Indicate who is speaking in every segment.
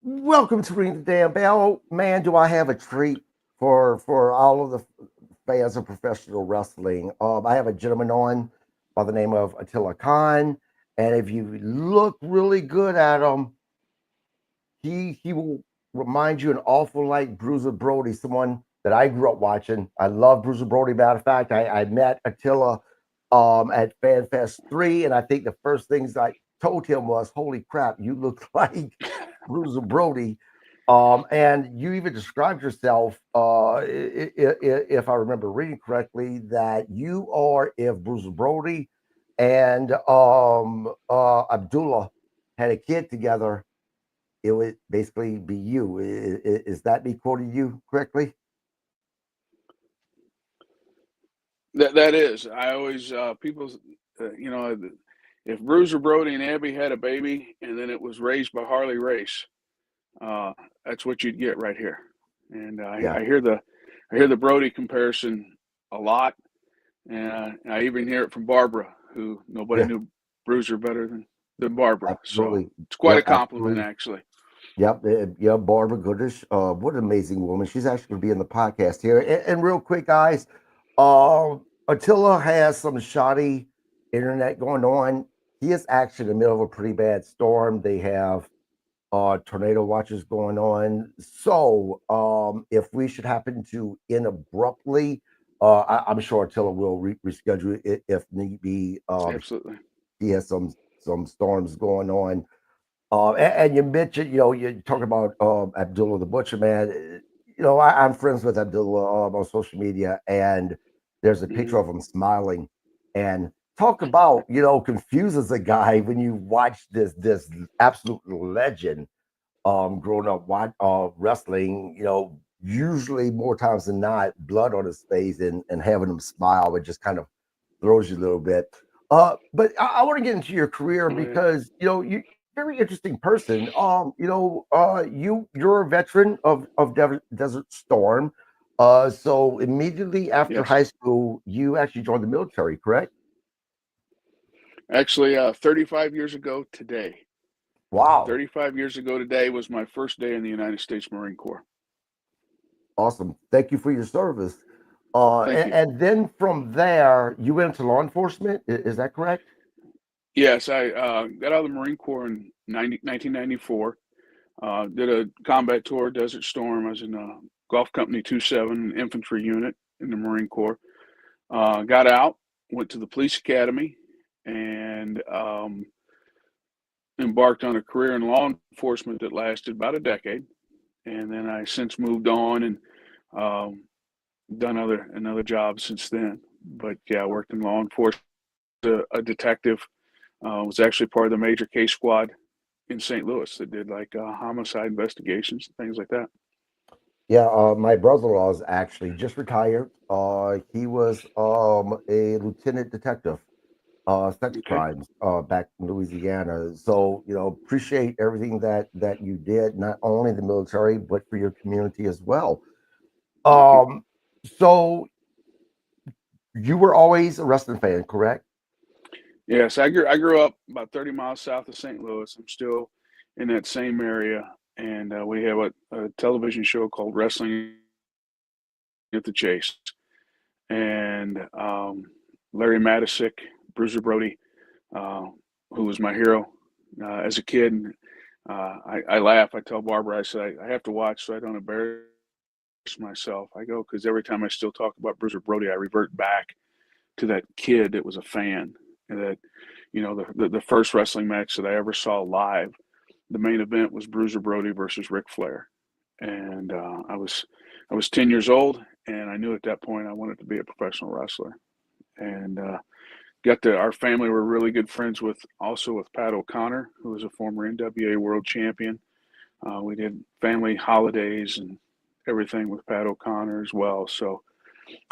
Speaker 1: Welcome to Ring the Damn Bell. Man, do I have a treat for all of the fans of professional wrestling. I have a gentleman on by the name of Attila Khan, and if you look really good at him, he will remind you an awful like Bruiser Brody, someone that I grew up watching. I love Bruiser Brody. Matter of fact, I met Attila at FanFest 3, and I think the first things I told him was, "Holy crap, you look like Bruiser Brody." And you even described yourself, if I remember reading correctly, that you are if Bruiser Brody and Abdullah had a kid together, it would basically be you. Is that me quoting you correctly?
Speaker 2: That is. I always people, if Bruiser Brody and Abby had a baby and then it was raised by Harley Race, uh, that's what you'd get right here. And
Speaker 1: Yeah,
Speaker 2: I hear the Brody comparison a lot, and I even hear it from Barbara, who nobody
Speaker 1: yeah,
Speaker 2: knew Bruiser better than Barbara. So
Speaker 1: absolutely.
Speaker 2: it's quite a
Speaker 1: Yep,
Speaker 2: compliment,
Speaker 1: absolutely.
Speaker 2: actually.
Speaker 1: Yep, yeah, Barbara Goodish. What an amazing woman. She's actually going to be in the podcast here. And real quick, guys, Attila has some shoddy internet going on. He is actually in the middle of a pretty bad storm. They have tornado watches going on. So if we should happen to end abruptly, I'm sure Attila will reschedule it if need be.
Speaker 2: Absolutely.
Speaker 1: He has some storms going on. And you mentioned, you talk about Abdullah the Butcher, man. I'm friends with Abdullah on social media, and there's a
Speaker 2: Hmm.
Speaker 1: picture of him smiling. And talk about, confuses a guy when you watch this absolute legend growing up wrestling. Usually more times than not, blood on his face and having him smile, it just kind of throws you a little bit. But I want to get into your career
Speaker 2: Oh yeah.
Speaker 1: because you very interesting person. You're a veteran of Desert Storm. So immediately after
Speaker 2: Yes.
Speaker 1: high school, you actually joined the military, correct?
Speaker 2: Actually, 35 years ago today.
Speaker 1: Wow,
Speaker 2: 35 years ago today was my first day in the United States Marine Corps.
Speaker 1: awesome! Thank you for your service.
Speaker 2: Thank you.
Speaker 1: And then from there, you went into law enforcement. Is that correct?
Speaker 2: Yes, I got out of the Marine Corps in 1994. Did a combat tour, Desert Storm. I was in a Golf Company 27 infantry unit in the Marine Corps. Got out, went to the police academy, and embarked on a career in law enforcement that lasted about a decade. And then I since moved on and um, done another job since then. But yeah, I worked in law enforcement, a detective. Was actually part of the major case squad in St. Louis that did like homicide investigations, things like that.
Speaker 1: Yeah, my brother-in-law is actually just retired. He was a lieutenant detective, sex
Speaker 2: Okay.
Speaker 1: crimes, back in Louisiana. So, appreciate everything that you did, not only in the military, but for your community as well.
Speaker 2: Thank you.
Speaker 1: Um, so you were always a wrestling fan, correct?
Speaker 2: Yes, I grew up about 30 miles south of St. Louis. I'm still in that same area, and we have a television show called Wrestling at the Chase. And Larry Matisick, Bruiser Brody, uh, who was my hero as a kid. I laugh. I tell Barbara, I say, I have to watch so I don't embarrass myself. I go, because every time I still talk about Bruiser Brody, I revert back to that kid that was a fan. And that, the first wrestling match that I ever saw live, the main event was Bruiser Brody versus Ric Flair. And I was 10 years old, and I knew at that point I wanted to be a professional wrestler. And our family were really good friends with Pat O'Connor, who was a former NWA world champion. We did family holidays and everything with Pat O'Connor as well. So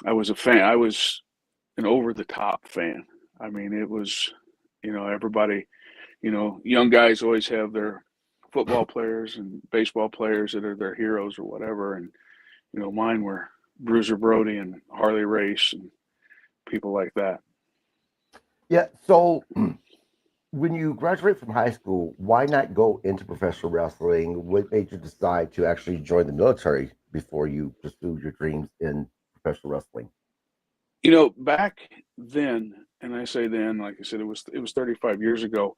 Speaker 2: I was a fan. I was an over the top fan. I mean, it was, everybody, young guys always have their football players and baseball players that are their heroes or whatever. And, mine were Bruiser Brody and Harley Race and people like that.
Speaker 1: Yeah. So when you graduate from high school, why not go into professional wrestling? What made you decide to actually join the military before you pursued your dreams in professional wrestling?
Speaker 2: Back then, and I say then, like I said, it was 35 years ago.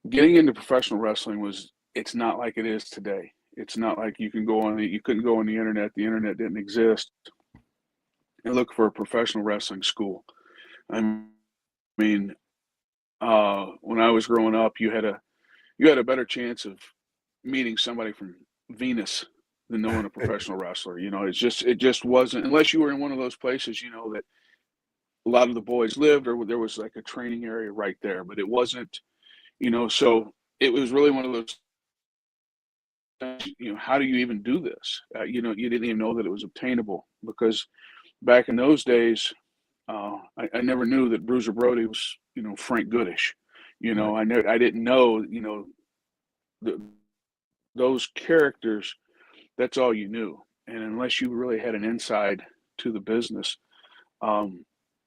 Speaker 2: Getting into professional wrestling it's not like it is today. It's not like you couldn't go on the internet. The internet didn't exist and look for a professional wrestling school. I mean, when I was growing up, you had a better chance of meeting somebody from Venus than knowing a professional wrestler. It just wasn't, unless you were in one of those places, that a lot of the boys lived, or there was like a training area right there, but it wasn't, so it was really one of those, how do you even do this? You didn't even know that it was obtainable, because back in those days, I never knew that Bruiser Brody was, Frank Goodish.
Speaker 1: Right.
Speaker 2: I didn't know, the, those characters. That's all you knew, and unless you really had an inside to the business,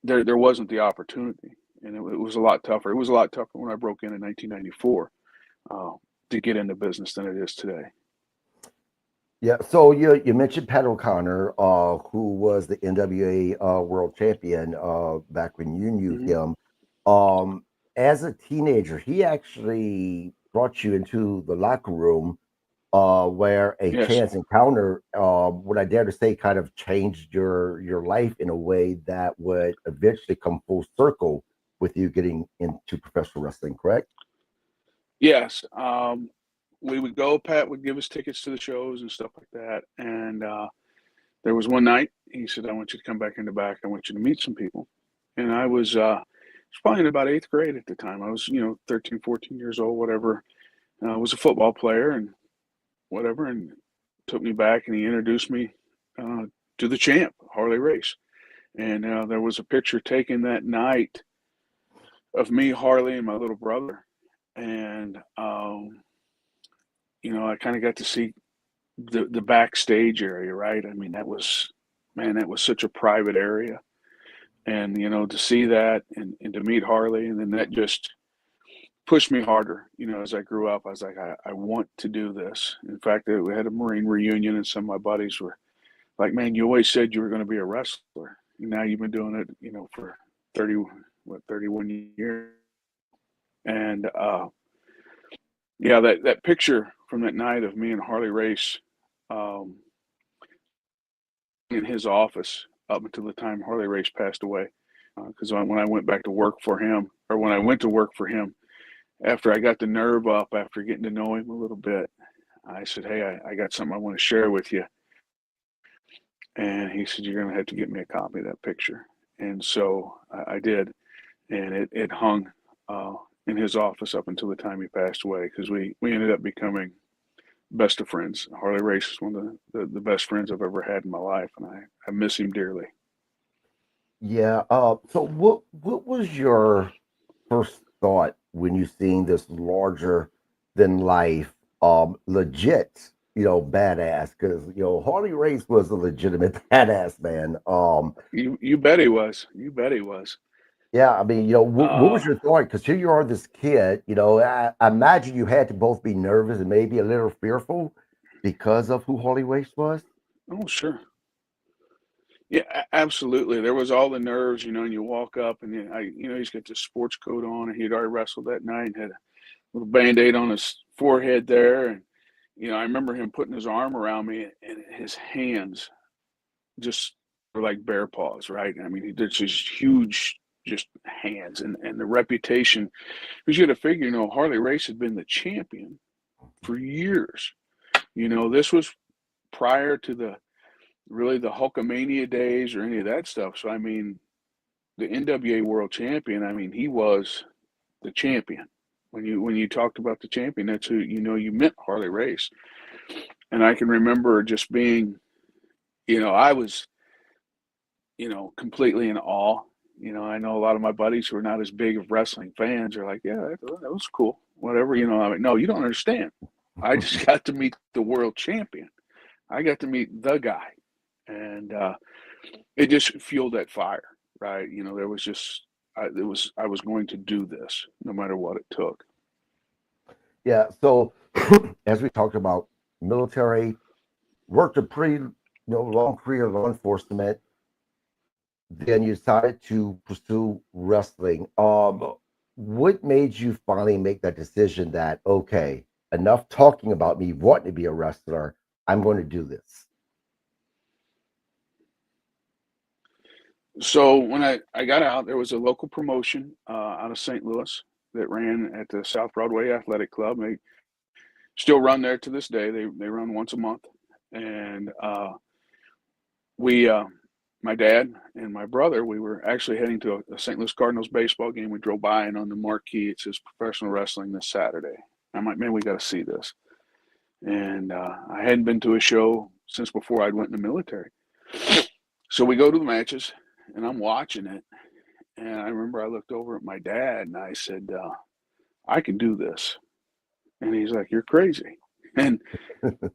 Speaker 2: there wasn't the opportunity, and it was a lot tougher. It was a lot tougher when I broke in 1994 to get into business than it is today.
Speaker 1: Yeah. So you mentioned Pat O'Connor, who was the NWA world champion back when you knew
Speaker 2: Hmm.
Speaker 1: him. Um, as a teenager, he actually brought you into the locker room where a
Speaker 2: Yes.
Speaker 1: chance encounter, would I dare to say, kind of changed your life in a way that would eventually come full circle with you getting into professional wrestling, correct?
Speaker 2: Yes. We would go. Pat would give us tickets to the shows and stuff like that. And there was one night he said, "I want you to come back in the back. I want you to meet some people." And I was probably in about eighth grade at the time. I was, 13, 14 years old, whatever. I was a football player and whatever, and took me back and he introduced me uh, to the champ, Harley Race. And there was a picture taken that night of me, Harley, and my little brother. And I kind of got to see the backstage area, right? I mean, that was such a private area, and to see that and to meet Harley, and then that just pushed me harder. As I grew up, I was like, I want to do this. In fact, we had a Marine reunion, and some of my buddies were like, "Man, you always said you were going to be a wrestler. And now you've been doing it, for 31 years." And yeah, that picture from that night of me and Harley Race, um, in his office up until the time Harley Race passed away. Because when I went back to work for him, or when I went to work for him, after I got the nerve up, after getting to know him a little bit, I said, "Hey, I got something I want to share with you." And he said, "You're going to have to get me a copy of that picture." And so I did. And it hung in his office up until the time he passed away, because we ended up becoming best of friends. Harley Race is one of the best friends I've ever had in my life, and I miss him dearly.
Speaker 1: Yeah. So what was your first thought when you seen this larger than life, legit, badass? Because Harley Race was a legitimate badass, man.
Speaker 2: You bet he was. You bet he was.
Speaker 1: Yeah, I mean, what
Speaker 2: Uh,
Speaker 1: was your thought? Because here you are, this kid. I imagine you had to both be nervous and maybe a little fearful because of who Harley Race was.
Speaker 2: oh, sure. Yeah, absolutely. There was all the nerves, and you walk up and he's got this sports coat on, and he'd already wrestled that night and had a little band-aid on his forehead there. And, I remember him putting his arm around me, and his hands just were like bear paws, right? I mean, he did just huge, just hands, and the reputation, because you got to figure, Harley Race had been the champion for years. This was prior to the Hulkamania days or any of that stuff. So I mean, the NWA World Champion, I mean, he was the champion. When you talked about the champion, that's who you meant, Harley Race. And I can remember just being, I was, completely in awe. I know a lot of my buddies who are not as big of wrestling fans are like, "Yeah, that was cool, whatever." I'm like, "No, you don't understand. I just got to meet the world champion. I got to meet the guy." And it just fueled that fire, right? There was just, I was going to do this no matter what it took.
Speaker 1: Yeah. So as we talked about military, worked a pretty long career in law enforcement. Then you decided to pursue wrestling. What made you finally make that decision that okay, enough talking about me wanting to be a wrestler, I'm going to do this?
Speaker 2: So when I got out, there was a local promotion out of St. Louis that ran at the South Broadway Athletic Club. They still run there to this day. They run once a month, and we my dad and my brother, we were actually heading to a St. Louis Cardinals baseball game. We drove by, and on the marquee it says professional wrestling this Saturday. I'm like, man, we got to see this. And I hadn't been to a show since before I'd went in the military. So we go to the matches, and I'm watching it. And I remember I looked over at my dad, and I said, I can do this. And he's like, you're crazy. And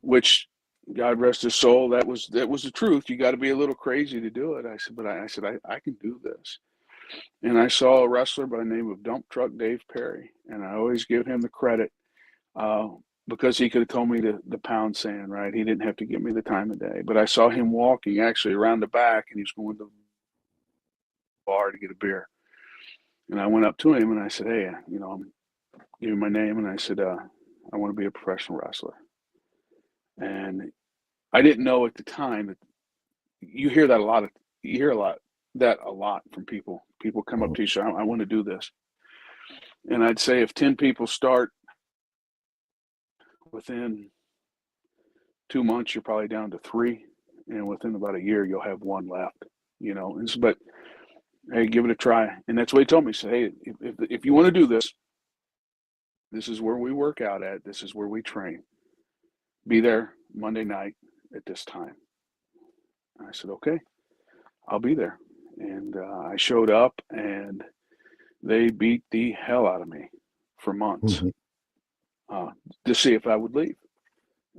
Speaker 2: which, God rest his soul, that was the truth. You got to be a little crazy to do it. I said, but I can do this. And I saw a wrestler by the name of Dump Truck Dave Perry, and I always give him the credit because he could have told me the pound sand, right? He didn't have to give me the time of day. But I saw him walking actually around the back, and he was going to the bar to get a beer. And I went up to him and I said, hey, I'm giving my name, and I said, I want to be a professional wrestler. And I didn't know at the time that you hear that a lot. You hear a lot from people. People come up to you and say, I want to do this. And I'd say if 10 people start, within 2 months, you're probably down to 3. And within about a year, you'll have 1 left, but hey, give it a try. And that's what he told me. He said, hey, if you want to do this, this is where we work out at. This is where we train. Be there Monday night at this time. I said, okay, I'll be there. And I showed up, and they beat the hell out of me for months to see if I would leave.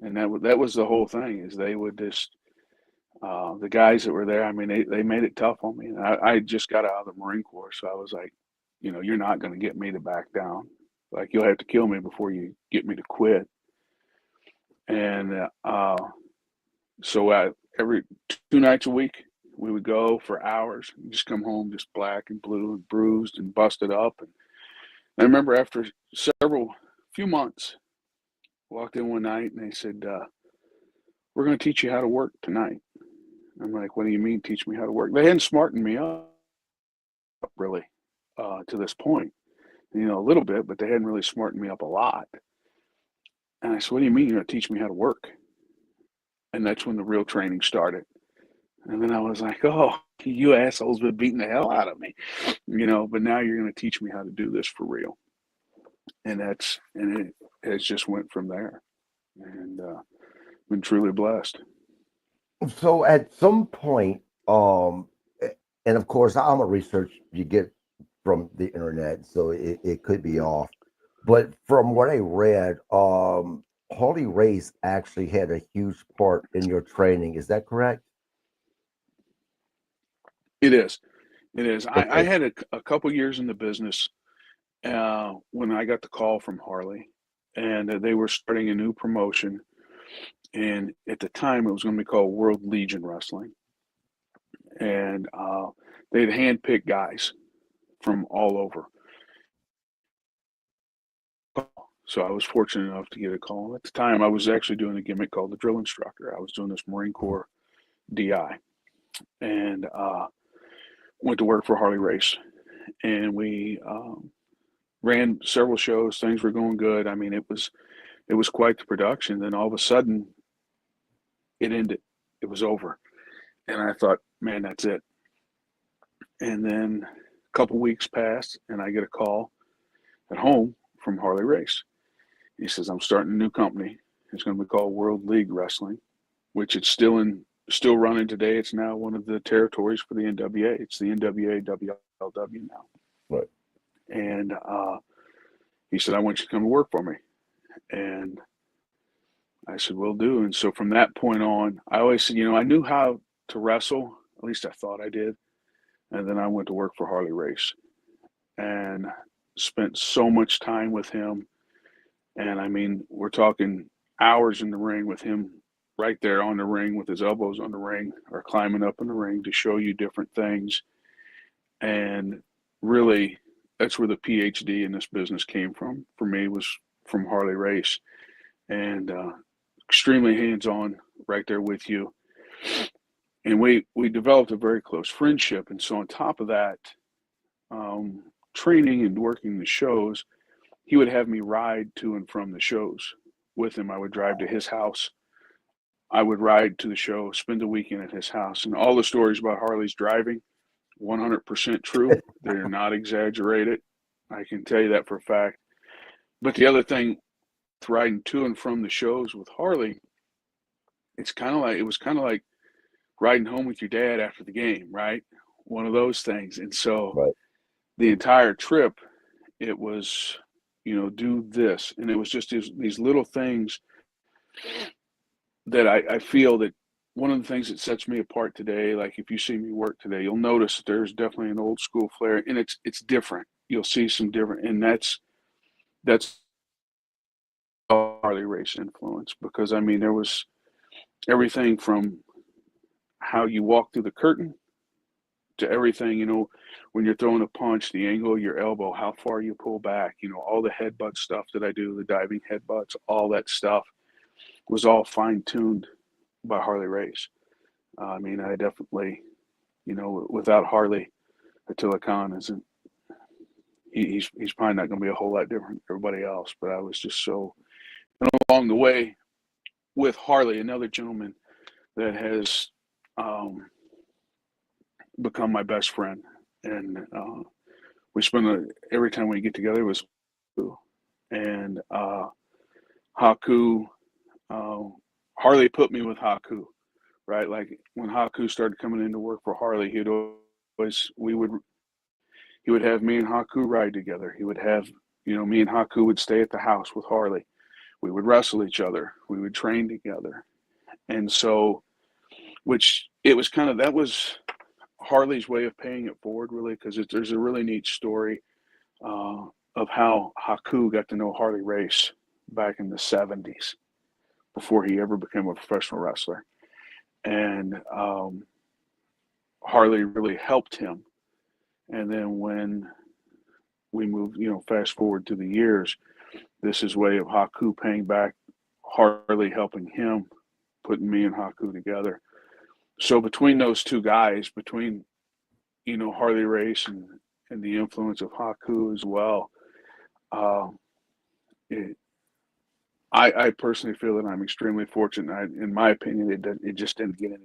Speaker 2: And that was the whole thing, is they would just, the guys that were there, I mean, they made it tough on me. And I just got out of the Marine Corps, so I was like, you're not going to get me to back down. Like, you'll have to kill me before you get me to quit. And so every 2 nights a week, we would go for hours, and just come home just black and blue and bruised and busted up. And I remember after few months, walked in one night and they said, we're going to teach you how to work tonight. I'm like, what do you mean teach me how to work? They hadn't smartened me up really to this point, a little bit, but they hadn't really smartened me up a lot. And I said, what do you mean you're going to teach me how to work? And that's when the real training started. And then I was like, oh, you assholes been beating the hell out of me, but now you're going to teach me how to do this for real. And it just went from there, and been truly blessed.
Speaker 1: So at some point, and of course, I'm a research you get from the internet, so it could be off. But from what I read, Harley Race actually had a huge part in your training. Is that correct?
Speaker 2: It is. It is.
Speaker 1: Okay.
Speaker 2: I had a couple years in the business when I got the call from Harley, and they were starting a new promotion. And at the time, it was going to be called World Legion Wrestling. And they'd handpick guys from all over. So I was fortunate enough to get a call. At the time, I was actually doing a gimmick called the drill instructor. I was doing this Marine Corps DI. And went to work for Harley Race. And we ran several shows. Things were going good. I mean, it was quite the production. Then all of a sudden, it ended. It was over. And I thought, man, that's it. And then a couple weeks passed, and I get a call at home from Harley Race. He says, I'm starting a new company. It's going to be called World League Wrestling, which it's still running today. It's now one of the territories for the NWA. It's the NWA WLW now.
Speaker 1: Right.
Speaker 2: And he said, I want you to come to work for me. And I said, will do. And so from that point on, I always said, I knew how to wrestle. At least I thought I did. And then I went to work for Harley Race. and spent so much time with him. And I mean, we're talking hours in the ring with him right there on the ring with his elbows on the ring or climbing up in the ring to show you different things. And really, that's where the PhD in this business came from. For me, was from Harley Race, and extremely hands-on, right there with you. And we developed a very close friendship. And so on top of that, training and working the shows, he would have me ride to and from the shows with him. I would drive to his house. I would ride to the show, spend the weekend at his house. And all the stories about Harley's driving, 100% true. They're not exaggerated. I can tell you that for a fact. But the other thing, riding to and from the shows with Harley, it was kind of like riding home with your dad after the game, right? One of those things. And so
Speaker 1: Right.
Speaker 2: the entire trip, it was, do this. And it was just these little things that I feel that one of the things that sets me apart today, like if you see me work today, you'll notice that there's definitely an old school flair, and it's different. You'll see some different, and that's Harley Race influence, because I mean, there was everything from how you walk through the curtain to everything, when you're throwing a punch, the angle of your elbow, how far you pull back, all the headbutt stuff that I do, the diving headbutts, all that stuff was all fine-tuned by Harley Race. I mean, I definitely, without Harley, Attila Khan isn't. He's probably not going to be a whole lot different than everybody else. But I was just so, and along the way with Harley, another gentleman that has become my best friend, and we spend every time we get together was Haku. And Haku, Harley put me with Haku, right? Like when Haku started coming into work for Harley, he would have me and Haku ride together. He would have, me and Haku would stay at the house with Harley. We would wrestle each other. We would train together. And so, that was Harley's way of paying it forward, really, because there's a really neat story of how Haku got to know Harley Race back in the 70s before he ever became a professional wrestler. And Harley really helped him. And then when we moved, fast forward to the years, this is way of Haku paying back, Harley helping him, putting me and Haku together. So between those two guys, between, Harley Race and the influence of Haku as well, I personally feel that I'm extremely fortunate. In my opinion, it just didn't get any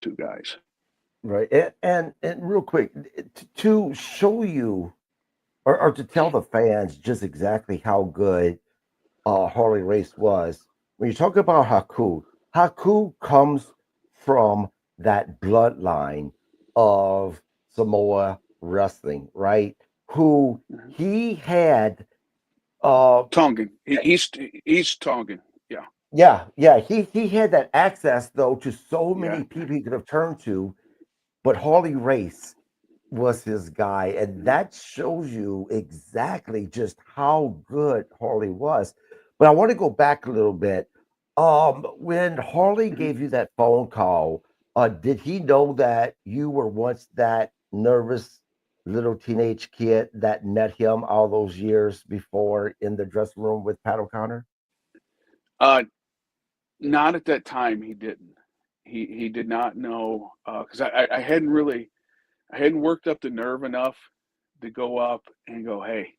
Speaker 2: two guys.
Speaker 1: Right. And real quick, to show you or to tell the fans just exactly how good Harley Race was, when you talk about Haku comes from that bloodline of Samoa wrestling, right? Who he had
Speaker 2: Tongan. He's Tongan. Yeah.
Speaker 1: yeah, he had that access though to so many
Speaker 2: Yeah.
Speaker 1: people he could have turned to, but Harley Race was his guy, and that shows you exactly just how good Harley was. But I want to go back a little bit. When Harley gave you that phone call, did he know that you were once that nervous little teenage kid that met him all those years before in the dressing room with Pat O'Connor?
Speaker 2: Uh, Not at that time. He didn't. He did not know, because I hadn't worked up the nerve enough to go up and go, hey,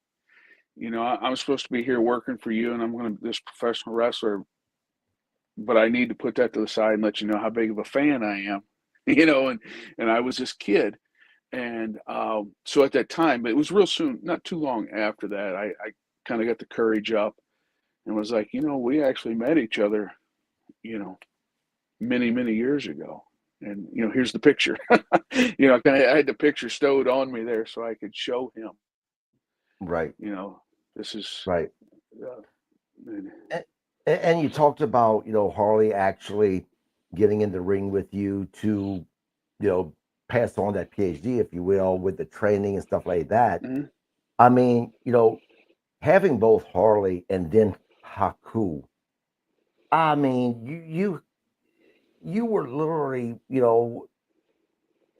Speaker 2: I'm supposed to be here working for you, and I'm going to this professional wrestler, but I need to put that to the side and let you know how big of a fan I am, and I was this kid. And so at that time, but it was real soon, not too long after that, I kind of got the courage up and was like, we actually met each other, many, many years ago. And, here's the picture. I had the picture stowed on me there so I could show him,
Speaker 1: Right,
Speaker 2: this is,
Speaker 1: right.
Speaker 2: uh,
Speaker 1: And you talked about, Harley actually getting in the ring with you to, you know, pass on that PhD, if you will, with the training and stuff like that.
Speaker 2: Mhm.
Speaker 1: I mean, having both Harley and then Haku, I mean, you were literally,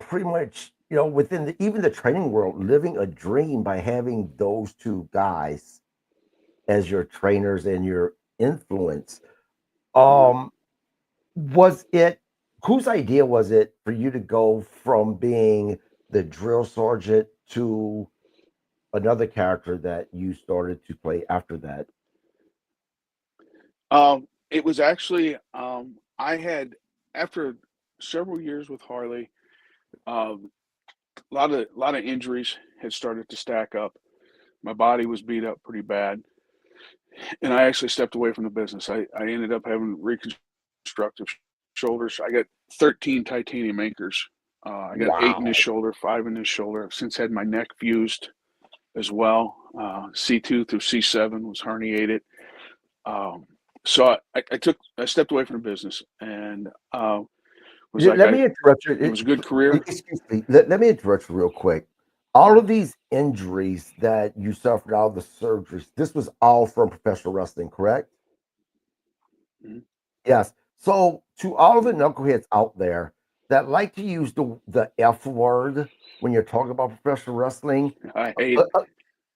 Speaker 1: pretty much, within even the training world, living a dream by having those two guys as your trainers and your influence.
Speaker 2: Mhm.
Speaker 1: Um, was it whose idea was it for you to go from being the drill sergeant to another character that you started to play after that?
Speaker 2: It was actually I had after several years with Harley, um, a lot of injuries had started to stack up. My body was beat up pretty bad, and I actually stepped away from the business. I ended up having reconstructive shoulders. I got 13 titanium anchors. I got 8 in this
Speaker 1: Wow.
Speaker 2: shoulder, 5 in this shoulder. I've since had my neck fused as well. C2 through C7 was herniated. Um, so I stepped away from the business and was like
Speaker 1: Let me interrupt you.
Speaker 2: it was a good career.
Speaker 1: Excuse me. Let me interrupt you real quick. All of these injuries that you suffered, all the surgeries, this was all from professional wrestling, correct?
Speaker 2: Mhm.
Speaker 1: Yes. So, to all of the knuckleheads out there that like to use the F word when you're talking about professional wrestling,
Speaker 2: I hate
Speaker 1: uh,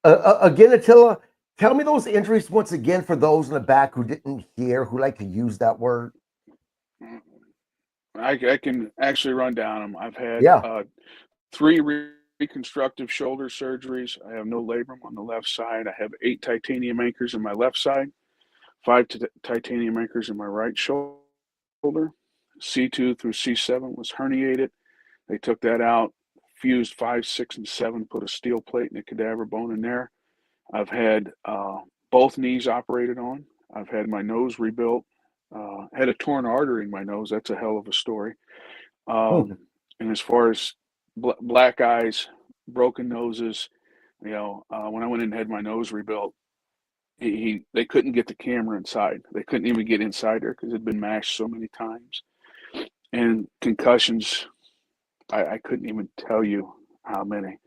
Speaker 1: uh, again, Attila, tell me those injuries once again for those in the back who didn't hear, who like to use that word.
Speaker 2: I can actually run down them. I've had
Speaker 1: Yeah.
Speaker 2: 3 reconstructive shoulder surgeries. I have no labrum on the left side. I have 8 titanium anchors in my left side, 5 titanium anchors in my right shoulder. C2 through C7 was herniated. They took that out, fused 5, 6, and 7, put a steel plate and a cadaver bone in there. I've had both knees operated on. I've had my nose rebuilt. Had a torn artery in my nose. That's a hell of a story.
Speaker 1: Hmm.
Speaker 2: And as far as black eyes, broken noses, when I went in and had my nose rebuilt, they couldn't get the camera inside. They couldn't even get inside there because it had been mashed so many times. And concussions, I couldn't even tell you how many.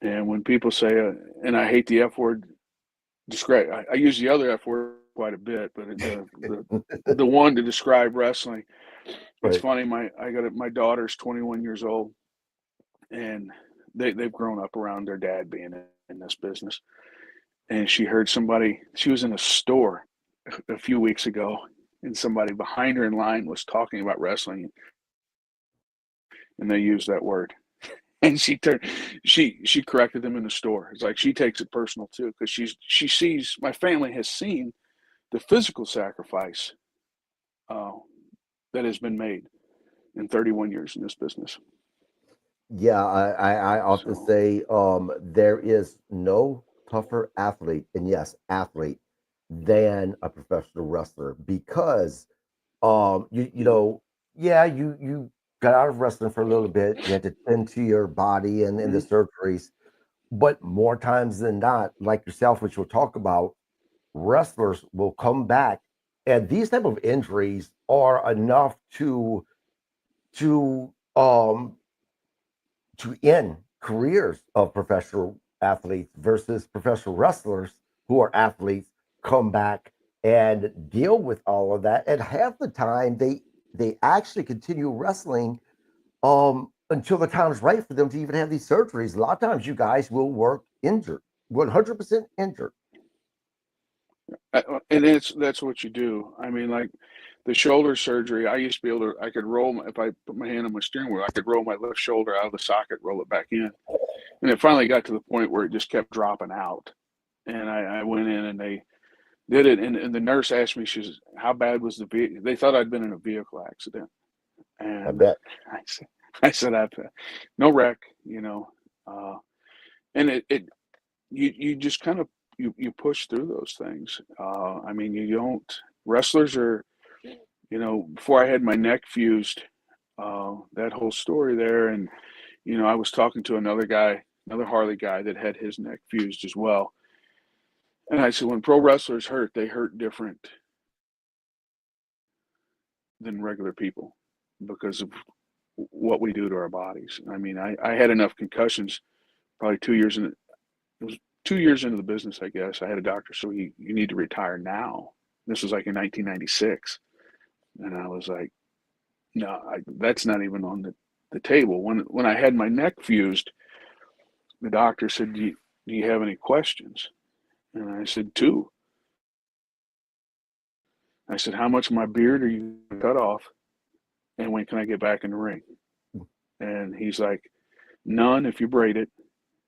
Speaker 2: And when people say, and I hate the F word, describe. I use the other F word quite a bit, but the one to describe wrestling. It's
Speaker 1: Right.
Speaker 2: funny. My daughter's 21 years old, and they've grown up around their dad being in this business. And she heard somebody. She was in a store a few weeks ago, and somebody behind her in line was talking about wrestling, and they used that word. And she corrected them in the store. It's like she takes it personal too, because she sees my family has seen the physical sacrifice uh, that has been made in 31 years in this business.
Speaker 1: Yeah, I often
Speaker 2: So
Speaker 1: say there is no tougher athlete, and yes, athlete, than a professional wrestler because
Speaker 2: mhm,
Speaker 1: yeah, you got out of wrestling for a little bit, you had to tend to your body and the
Speaker 2: mhm,
Speaker 1: surgeries, but more times than not, like yourself, which we'll talk about, wrestlers will come back, and these type of injuries are enough to to end careers of professional athletes versus professional wrestlers who are athletes come back and deal with all of that. And half the time they actually continue wrestling until the time is right for them to even have these surgeries. A lot of times you guys will work injured, 100% injured.
Speaker 2: and that's what you do. I mean, like the shoulder surgery. I used to be able to. I could roll if I put my hand on my steering wheel. I could roll my left shoulder out of the socket, roll it back in, and it finally got to the point where it just kept dropping out. And I went in and they did it, and the nurse asked me, she says, "How bad was the vehicle?" They thought I'd been in a vehicle accident,
Speaker 1: I
Speaker 2: and
Speaker 1: bet.
Speaker 2: I said, I've no wreck, uh, and it you just kind of you push through those things. I mean, you don't wrestlers are before I had my neck fused, that whole story there, and I was talking to another guy, another Harley guy that had his neck fused as well, and I said, when pro wrestlers hurt, they hurt different than regular people because of what we do to our bodies. I mean, I had enough concussions, probably 2 years in. It was 2 years into the business, I guess. I had a doctor, so you need to retire now. This was like in 1996, and I was like, no, that's not even on the table. When I had my neck fused, the doctor said, do you have any questions? And I said, two. I said, how much of my beard are you going to cut off? And when can I get back in the ring? And he's like, none if you braid it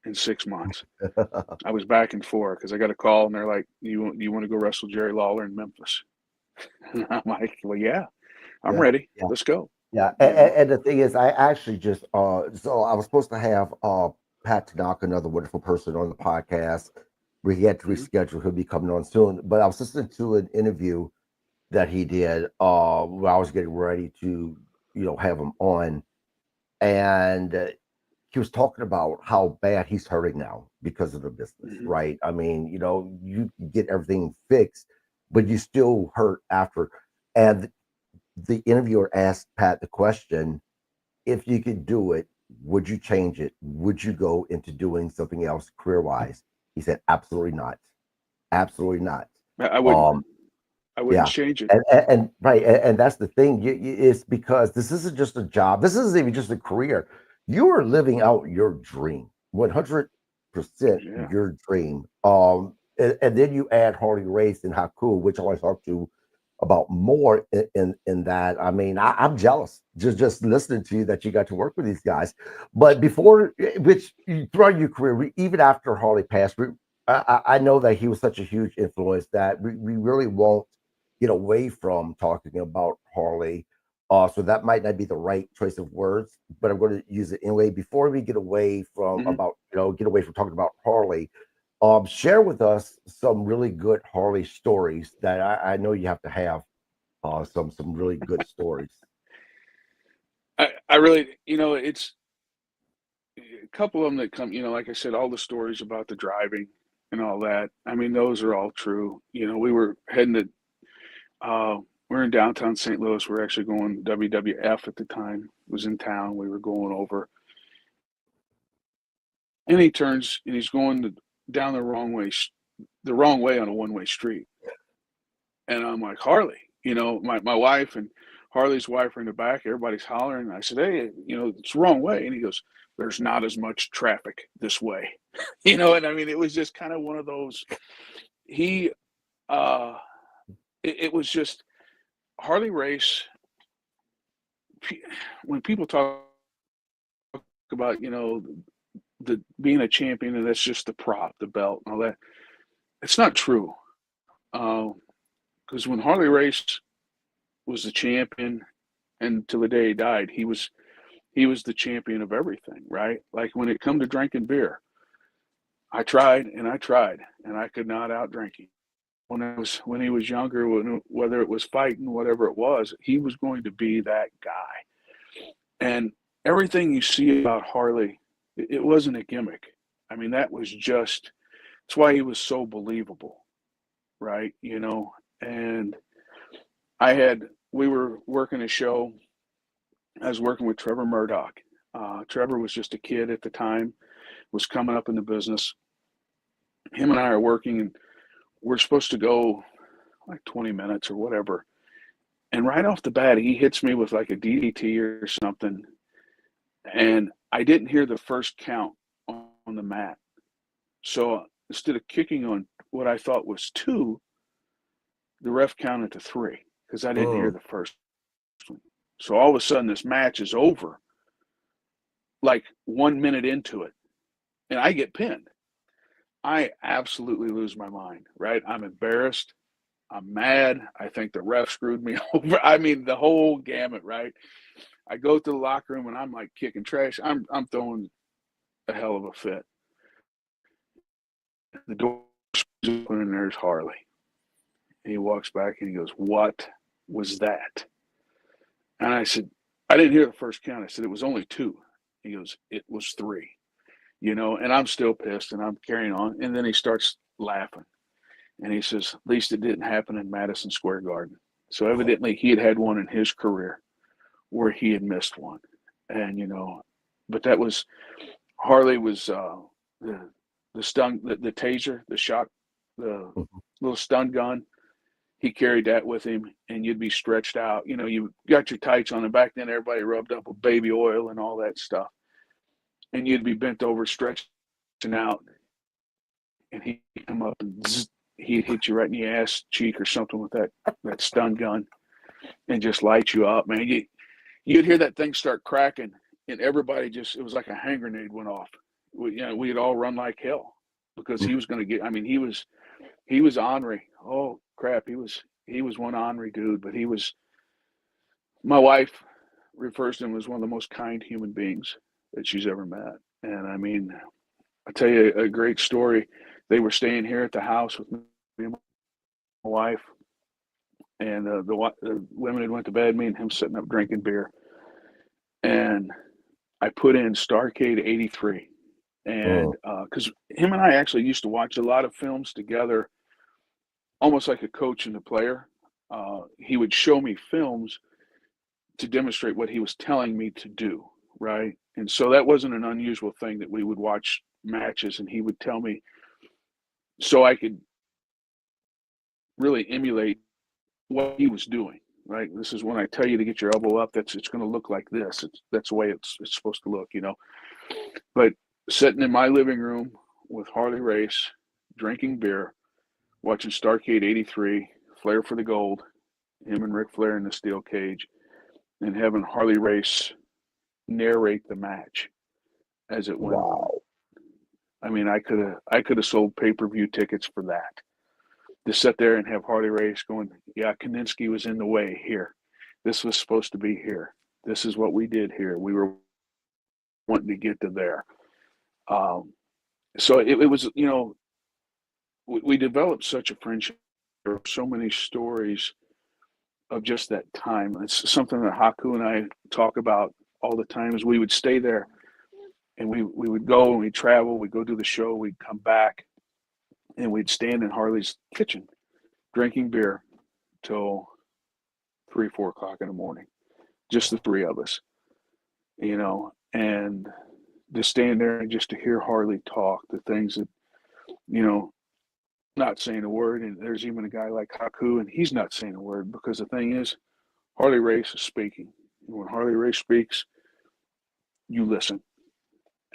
Speaker 2: in 6 months. I was back and forth because I got a call and they're like, you want to go wrestle Jerry Lawler in Memphis? And I'm like, well, yeah, I'm ready.
Speaker 1: Yeah.
Speaker 2: Let's go.
Speaker 1: Yeah. And the thing is, I actually just, so I was supposed to have Pat Tanaka, another wonderful person on the podcast. We had to reschedule. He'll be coming on soon. But I was listening to an interview that he did where I was getting ready to, have him on. And he was talking about how bad he's hurting now because of the business, right? I mean, you get everything fixed, but you still hurt after. And the interviewer asked Pat the question, if you could do it, would you change it? Would you go into doing something else career-wise? He said, absolutely not. Absolutely not.
Speaker 2: I wouldn't change it.
Speaker 1: And right. And that's the thing. It's because this isn't just a job. This isn't even just a career. You are living out your dream, 100% your dream. And then you add Harley Race and Haku, which I want to talk to about more in that. I mean, I'm jealous just listening to you that you got to work with these guys. But before, which throughout your career, even after Harley passed, I know that he was such a huge influence that we really won't get away from talking about Harley. So that might not be the right choice of words, but I'm going to use it anyway. Before we get away from talking about Harley, share with us some really good Harley stories that I know you have to have some really good stories.
Speaker 2: I really, it's a couple of them that come, like I said, all the stories about the driving and all that. I mean, those are all true. We were heading to, we're in downtown St. Louis. We're actually going WWF at the time, was in town. We were going over. And he turns and he's going down the wrong way on a one-way street. And I'm like, Harley, my wife and Harley's wife are in the back. Everybody's hollering. And I said, hey, it's the wrong way. And he goes, there's not as much traffic this way. And I mean, it was just kind of one of those, it was just Harley Race. When people talk about, the being a champion and that's just the prop, the belt and all that, it's not true. Because when Harley Race was the champion and till the day he died, he was the champion of everything, right? Like when it come to drinking beer, I tried and I could not outdrink him. When he was younger, whether it was fighting, whatever it was, he was going to be that guy. And everything you see about Harley, it wasn't a gimmick. I mean, that's why he was so believable, right? And we were working a show. I was working with Trevor Murdoch. Trevor was just a kid at the time, was coming up in the business. Him and I are working, and we're supposed to go like 20 minutes or whatever. And right off the bat, he hits me with like a DDT or something. And I didn't hear the first count on the mat. So instead of kicking on what I thought was 2, the ref counted to 3 because I didn't hear the first one. So all of a sudden this match is over like 1 minute into it and I get pinned. I absolutely lose my mind, right? I'm embarrassed. I'm mad. I think the ref screwed me over. I mean, the whole gamut, right? I go to the locker room and I'm like kicking trash. I'm throwing a hell of a fit. The door open and there's Harley. He walks back and he goes, what was that? And I said, I didn't hear the first count. I said, it was only 2. He goes, it was 3. And I'm still pissed and I'm carrying on. And then he starts laughing. And he says, at least it didn't happen in Madison Square Garden. So evidently he had one in his career where he had missed one. And but that was Harley was the stun, the taser, the shock, the little stun gun. He carried that with him, and you'd be stretched out. You got your tights on, and back then everybody rubbed up with baby oil and all that stuff. And you'd be bent over, stretching out, and he'd come up and he'd hit you right in the ass cheek or something with that stun gun, and just light you up, man. You'd hear that thing start cracking, and everybody it was like a hand grenade went off. We'd all run like hell because he was going to get. I mean, he was ornery. Oh crap, he was one ornery dude, but he was. My wife refers to him as one of the most kind human beings that she's ever met. And I mean, I'll tell you a great story. They were staying here at the house with me and my wife, and the women had went to bed, me and him sitting up drinking beer. And I put in Starcade 83. And because him and I actually used to watch a lot of films together, almost like a coach and a player. He would show me films to demonstrate what he was telling me to do, right? And so that wasn't an unusual thing that we would watch matches and he would tell me so I could really emulate what he was doing, right? This is when I tell you to get your elbow up, it's going to look like this. That's the way it's supposed to look, But sitting in my living room with Harley Race, drinking beer, watching Starcade 83, Flair for the Gold, him and Ric Flair in the steel cage, and having Harley Race narrate the match as it went.
Speaker 1: Wow.
Speaker 2: I mean, I could have sold pay-per-view tickets for that. To sit there and have Harley Race going, yeah, Kaninsky was in the way here. This was supposed to be here. This is what we did here. We were wanting to get to there. So it was, we developed such a friendship. There are so many stories of just that time. It's something that Haku and I talk about all the time. Is we would stay there, and we would go and we'd travel. We'd go do the show. We'd come back, and we'd stand in Harley's kitchen, drinking beer till 3, 4 o'clock in the morning, just the three of us, and to stand there and just to hear Harley talk, the things that, not saying a word. And there's even a guy like Haku, and he's not saying a word because the thing is, Harley Race is speaking. And when Harley Race speaks, you listen.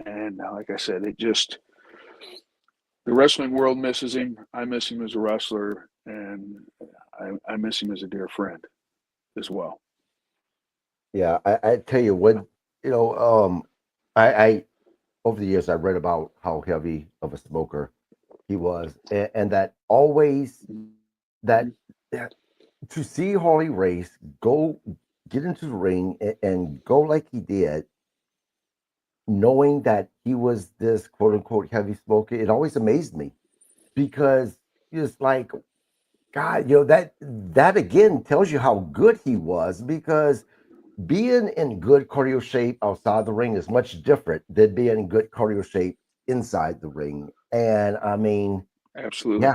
Speaker 2: And like I said, the wrestling world misses him. I miss him as a wrestler, and I miss him as a dear friend as well.
Speaker 1: Yeah, I tell you what, I over the years I read about how heavy of a smoker he was, and that always that to see Harley Race go get into the ring and go like he did, knowing that he was this quote unquote heavy smoker, it always amazed me because it's like, God, that again tells you how good he was, because being in good cardio shape outside the ring is much different than being in good cardio shape inside the ring. And I mean,
Speaker 2: absolutely,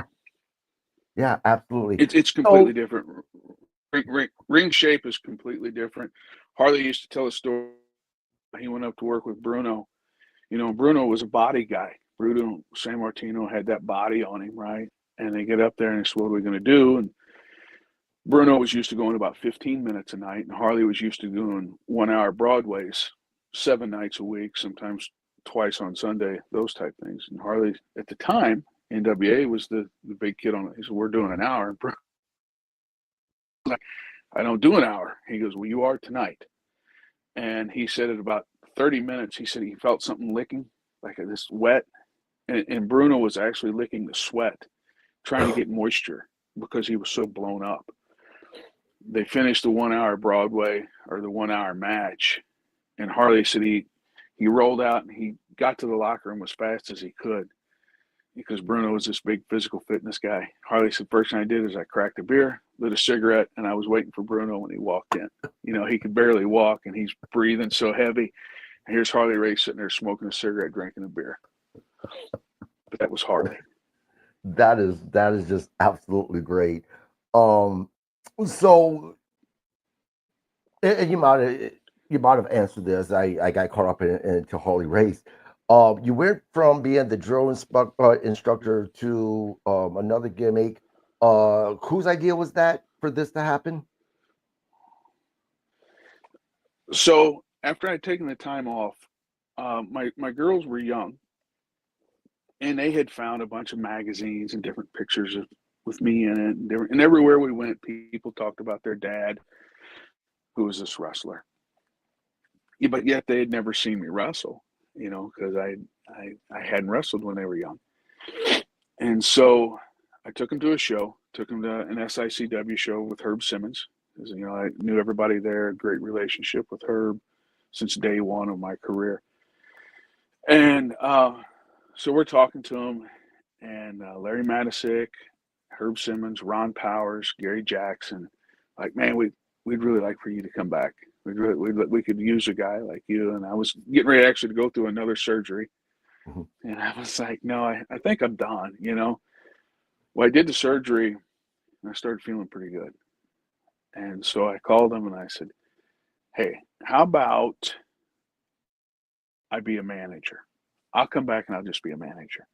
Speaker 1: yeah, absolutely.
Speaker 2: It's completely different. Ring shape is completely different. Harley used to tell a story. He went up to work with Bruno. Bruno was a body guy. Bruno Sammartino had that body on him, right? And they get up there and they said, what are we going to do? And Bruno was used to going about 15 minutes a night, and Harley was used to doing 1-hour Broadways 7 nights a week, sometimes twice on Sunday, those type things. And Harley, at the time, NWA was the big kid on it. He said, we're doing an hour. And Bruno was like, I don't do an hour. He goes, well, you are tonight. And he said at about 30 minutes, he said he felt something licking, like this wet. And Bruno was actually licking the sweat, trying to get moisture because he was so blown up. They finished the 1-hour Broadway, or the 1-hour match, and Harley said he rolled out and he got to the locker room as fast as he could because Bruno was this big physical fitness guy. Harley said, first thing I did is I cracked a beer, lit a cigarette, and I was waiting for Bruno when he walked in. He could barely walk and he's breathing so heavy. And here's Harley Race sitting there smoking a cigarette, drinking a beer. But that was Harley.
Speaker 1: That is just absolutely great. So, and you might, you might have answered this. I got caught up into Harley Race. You went from being the drill instructor to another gimmick. Whose idea was that for this to happen?
Speaker 2: So after I'd taken the time off, my girls were young, and they had found a bunch of magazines and different pictures with me in it. And everywhere we went, people talked about their dad, who was this wrestler. Yeah, but yet they had never seen me wrestle, because I hadn't wrestled when they were young. And so I took them to a show, took them to an SICW show with Herb Simmons. Because, I knew everybody there, great relationship with Herb since day one of my career. And so we're talking to him, and Larry Matisick, Herb Simmons, Ron Powers, Gary Jackson, like, man, we'd really like for you to come back. We could use a guy like you. And I was getting ready actually to go through another surgery.
Speaker 1: Mhm.
Speaker 2: And I was like, no, I think I'm done, Well, I did the surgery, and I started feeling pretty good. And so I called him and I said, hey, how about I be a manager? I'll come back and I'll just be a manager.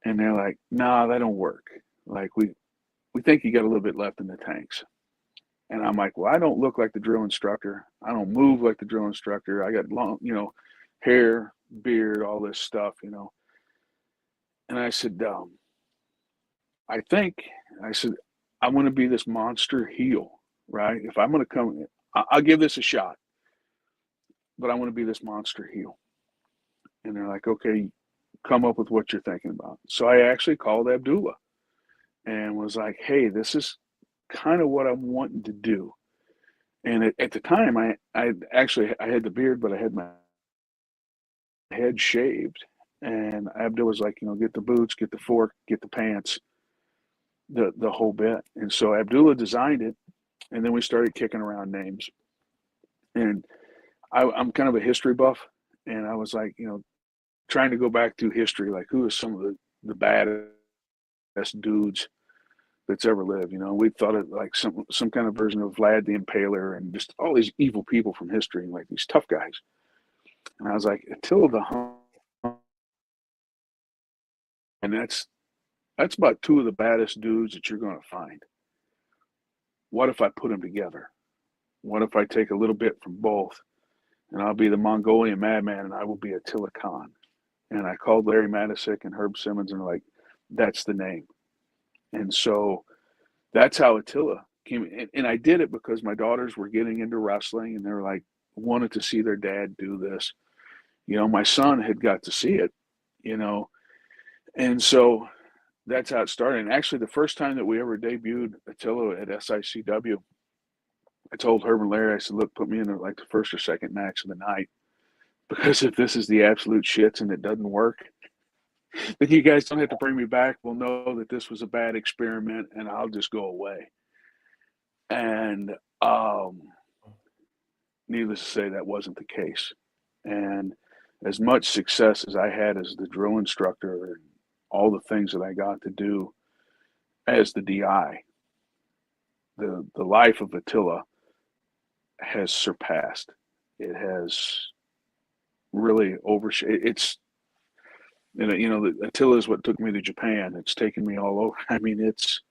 Speaker 2: And they're like, nah, that don't work. Like, we think you got a little bit left in the tanks. And I'm like, well, I don't look like the drill instructor. I don't move like the drill instructor. I got long, hair, beard, all this stuff, And I said, I said, I want to be this monster heel, right? If I'm going to come, I'll give this a shot, but I want to be this monster heel. And they're like, okay, come up with what you're thinking about. So I actually called Abdullah and was like, hey, this is kind of what I'm wanting to do. And at the time, I had the beard, but I had my head shaved. And Abdullah was like, get the boots, get the fork, get the pants, the whole bit. And so Abdullah designed it, and then we started kicking around names. And I'm kind of a history buff, and I was like, trying to go back through history, like who are some of the baddest dudes that's ever lived. We thought of like some kind of version of Vlad the Impaler and just all these evil people from history, like these tough guys. And I was like, Attila the Hun, and that's about two of the baddest dudes that you're going to find. What if I put them together? What if I take a little bit from both, and I'll be the Mongolian madman, and I will be Attila Khan? And I called Larry Matisick and Herb Simmons, and like, that's the name. And so that's how Attila came. And I did it because my daughters were getting into wrestling, and they were like, wanted to see their dad do this. My son had got to see it, and so that's how it started. And actually, the first time that we ever debuted Attila at SICW, I told Herb and Larry, I said, look, put me in like the first or second match of the night, because if this is the absolute shits and it doesn't work, then you guys don't have to bring me back. We'll know that this was a bad experiment, and I'll just go away. And needless to say, that wasn't the case. And as much success as I had as the drill instructor and all the things that I got to do as the DI, the life of Attila has surpassed. It has really it's Attila is what took me to Japan. It's taken me all over. I mean, it's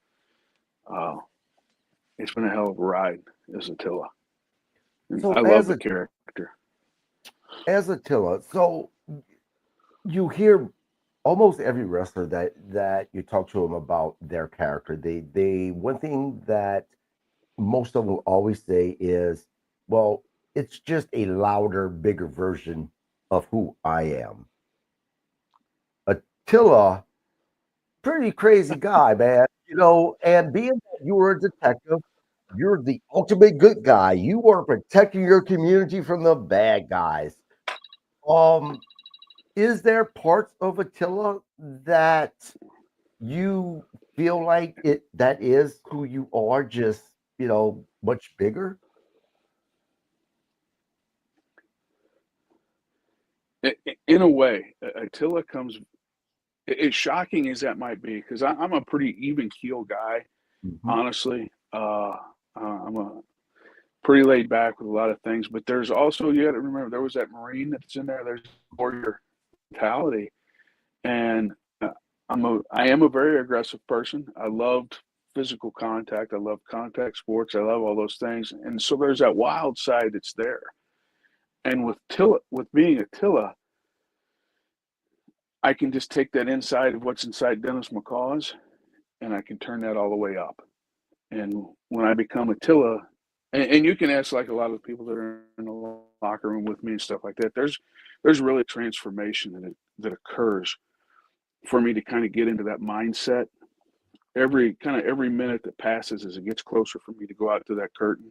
Speaker 2: been a hell of a ride as Attila.
Speaker 1: So
Speaker 2: I love the character.
Speaker 1: As Attila, so you hear almost every wrestler that you talk to them about their character. They one thing that most of them always say is, well, it's just a louder, bigger version of who I am. Attila, pretty crazy guy, man. And being that you were a detective, you're the ultimate good guy. You are protecting your community from the bad guys. Um, is there parts of Attila that you feel like that is who you are, just much bigger?
Speaker 2: In a way, Attila comes, as shocking as that might be, because I'm a pretty even keel guy,
Speaker 1: Mhm.
Speaker 2: honestly. I'm a pretty laid back with a lot of things. But there's also, you got to remember, there was that Marine that's in there. There's warrior mentality, and I am a very aggressive person. I loved physical contact. I love contact sports. I love all those things. And so there's that wild side that's there. And with being Attila, I can just take that inside of what's inside Dennis McCaw's, and I can turn that all the way up. And when I become Attila, and you can ask like a lot of the people that are in the locker room with me and stuff like that, there's really a transformation that occurs for me to kind of get into that mindset. Every minute that passes as it gets closer for me to go out to that curtain,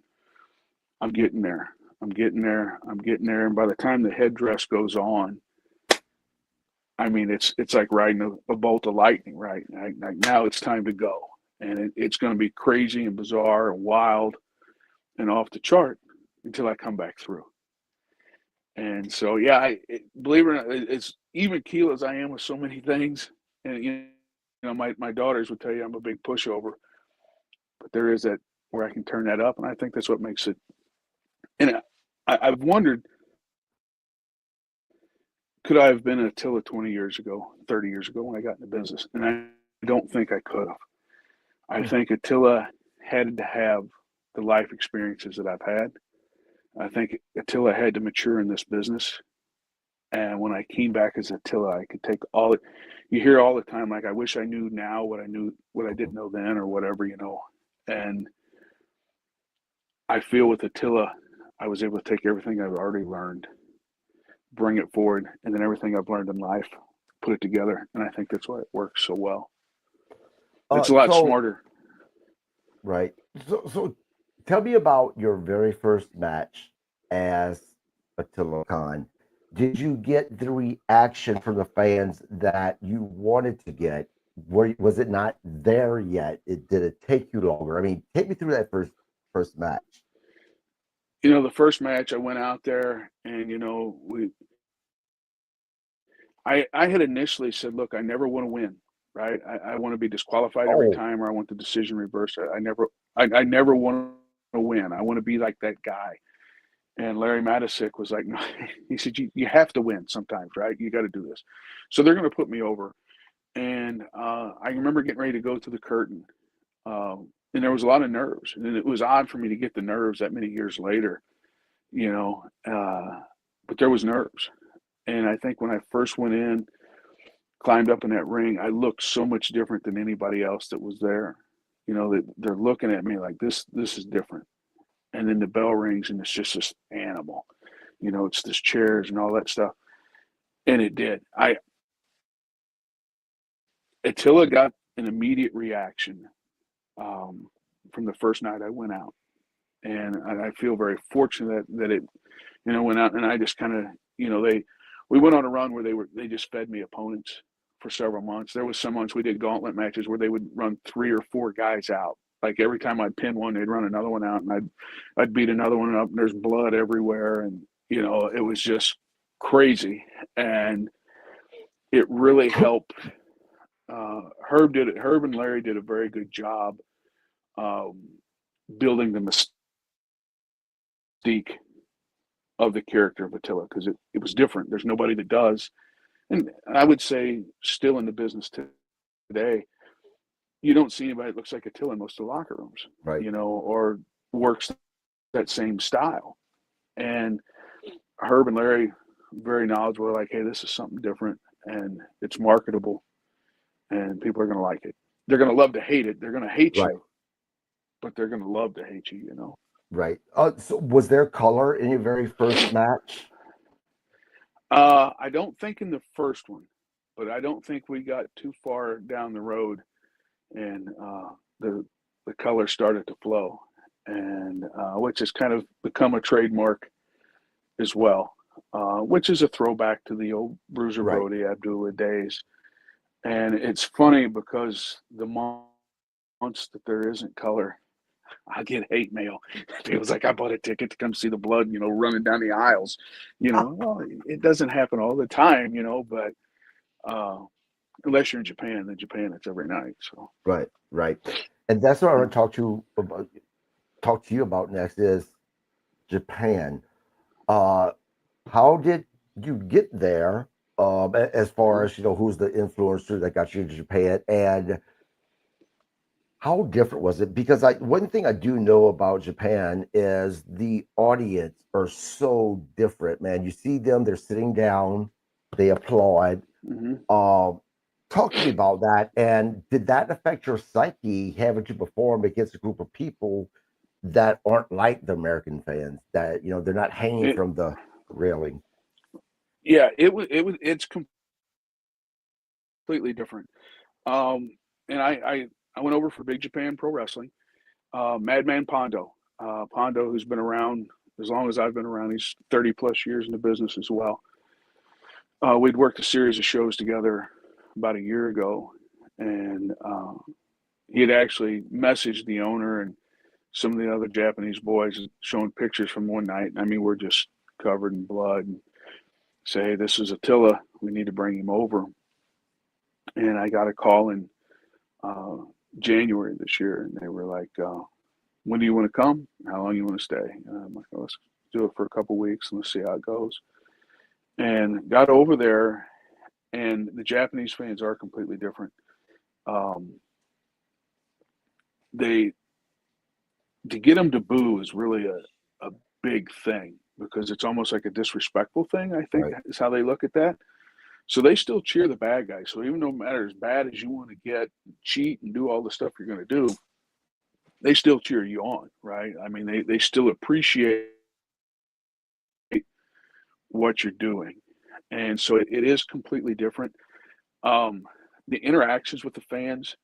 Speaker 2: I'm getting there. I'm getting there. I'm getting there. And by the time the headdress goes on, I mean, it's like riding a bolt of lightning, right? Like now it's time to go. And it's going to be crazy and bizarre and wild and off the chart until I come back through. And so, yeah, believe it or not, it's even keel as I am with so many things. And, you know, my daughters would tell you I'm a big pushover. But there is that where I can turn that up. And I think that's what makes it. And I've wondered, could I have been an Attila 20 years ago, 30 years ago when I got into business? And I don't think I could have. I think Attila had to have the life experiences that I've had. I think Attila had to mature in this business. And when I came back as Attila, I could take all it. You hear all the time, like, I wish I knew now what I didn't know then, or whatever, you know. And I feel with Attila, I was able to take everything I've already learned, bring it forward, and then everything I've learned in life, put it together. And I think that's why it works so well. It's a lot smarter.
Speaker 1: Right. So tell me about your very first match as Attila Khan. Did you get the reaction from the fans that you wanted to get? Was it not there yet? Did it take you longer? I mean, take me through that first match.
Speaker 2: You know, the first match I went out there, and you know, I had initially said, look, I never want to win. Right. I want to be disqualified every time, or I want the decision reversed. I never want to win. I want to be like that guy. And Larry Matisic was like, no, he said, you have to win sometimes, right? You got to do this. So they're going to put me over. And I remember getting ready to go to the curtain. And there was a lot of nerves. And it was odd for me to get the nerves that many years later, you know, but there was nerves. And I think when I first went in, climbed up in that ring, I looked so much different than anybody else that was there. You know, they're looking at me like this is different. And then the bell rings and it's just this animal. You know, it's this chairs and all that stuff. And it did. Attila got an immediate reaction from the first night I went out. And I feel very fortunate that it, you know, went out, and I just kind of, you know, we went on a run where they just fed me opponents for several months. There was some months we did gauntlet matches where they would run 3 or 4 guys out. Like every time I'd pin one, they'd run another one out, and I'd beat another one up, and there's blood everywhere. And, you know, it was just crazy. And it really helped. Herb and Larry did a very good job building the mystique of the character of Attila, because it was different. There's nobody that does. And I would say still in the business today, you don't see anybody that looks like Attila in most of the locker rooms,
Speaker 1: right?
Speaker 2: You know, or works that same style. And Herb and Larry, very knowledgeable, like, hey, this is something different, and it's marketable, and people are going to like it. They're going to love to hate it. They're going to hate you, but they're going to love to hate you, you know?
Speaker 1: Right. So was there color in your very first match?
Speaker 2: I don't think in the first one, but I don't think we got too far down the road, and the color started to flow, and which has kind of become a trademark as well, which is a throwback to the old Bruiser, Brody, Abdullah days. And it's funny because the months that there isn't color, I get hate mail. It feels like I bought a ticket to come see the blood, you know, running down the aisles. You know, well, it doesn't happen all the time, you know, but unless you're in Japan, then Japan, it's every night. So
Speaker 1: right. And that's what I want to talk to you about next is Japan. How did you get there? As far as who's the influencer that got you to Japan, and how different was it? Because one thing I do know about Japan is the audience are so different, man. You see them, they're sitting down, they applaud.
Speaker 2: Mm-hmm.
Speaker 1: Talk to me about that. And did that affect your psyche having to perform against a group of people that aren't like the American fans, that they're not hanging from the railing?
Speaker 2: Yeah, it's completely different. And I went over for Big Japan Pro Wrestling. Madman Pondo, Pondo, who's been around as long as I've been around. He's 30 plus years in the business as well. We'd worked a series of shows together about a year ago, and he had actually messaged the owner and some of the other Japanese boys, showing pictures from one night. I mean, we're just covered in blood. And say, hey, this is Attila. We need to bring him over. And I got a call in January this year, and they were like, when do you want to come? How long you want to stay? And I'm like, oh, let's do it for a couple of weeks and let's see how it goes. And got over there, and the Japanese fans are completely different. To get them to boo is really a big thing, because it's almost like a disrespectful thing, I think, right, is how they look at that. So they still cheer the bad guy. So even no matter as bad as you want to get, cheat and do all the stuff you're going to do, they still cheer you on, right? I mean, they still appreciate what you're doing. And so it is completely different. The interactions with the fans,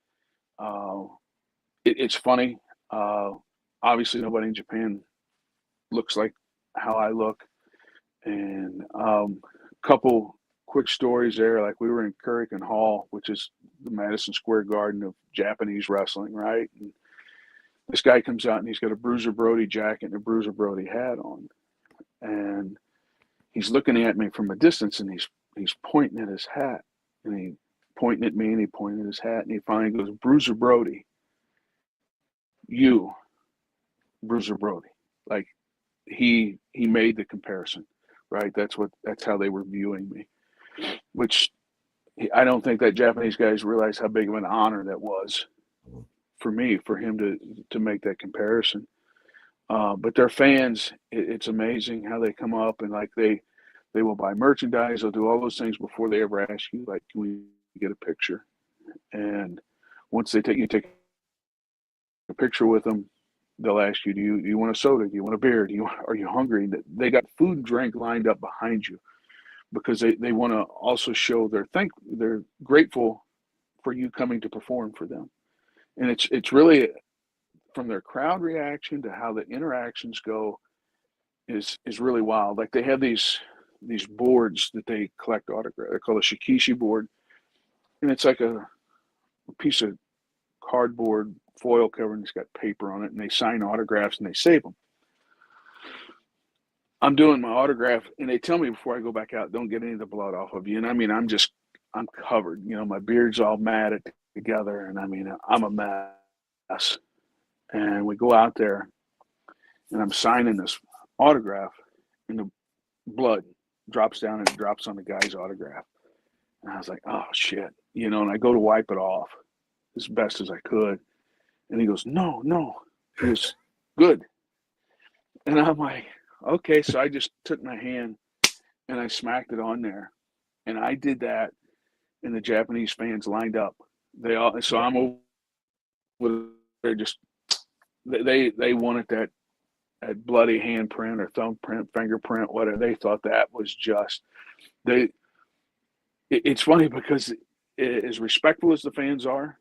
Speaker 2: it's funny. Obviously, nobody in Japan looks like how I look. And a couple quick stories there. Like, we were in Kurikan Hall, which is the Madison Square Garden of Japanese wrestling, right? And this guy comes out and he's got a Bruiser Brody jacket and a Bruiser Brody hat on. And he's looking at me from a distance, and he's pointing at his hat, and he pointing at me, and he pointed at his hat, and he finally goes, Bruiser Brody, you, Bruiser Brody. Like, he made the comparison, right? That's how they were viewing me, which I don't think that Japanese guys realize how big of an honor that was for me, for him to make that comparison. But their fans, it's amazing how they come up, and like they will buy merchandise. They'll do all those things before they ever ask you, like, can we get a picture? And once they take a picture with them, they'll ask you, do you want a soda? Do you want a beer? Are you hungry? They got food and drink lined up behind you, because they want to also show they're grateful for you coming to perform for them. And it's really, from their crowd reaction to how the interactions go, is really wild. Like, they have these boards that they collect autographs. They're called a shikishi board, and it's like a piece of cardboard foil cover, and it's got paper on it, and they sign autographs and they save them. I'm doing my autograph, and they tell me before I go back out, don't get any of the blood off of you. And I mean, I'm covered. My beard's all matted together, and I mean, I'm a mess. And we go out there, and I'm signing this autograph, and the blood drops down and it drops on the guy's autograph. And I was like, oh shit, and I go to wipe it off as best as I could. And he goes, no. He goes, good. And I'm like, okay. So I just took my hand and I smacked it on there. And I did that, and the Japanese fans lined up. So I'm over there, just, they wanted that bloody handprint or thumbprint, fingerprint, whatever. They thought that was just, it's funny, because as respectful as the fans are,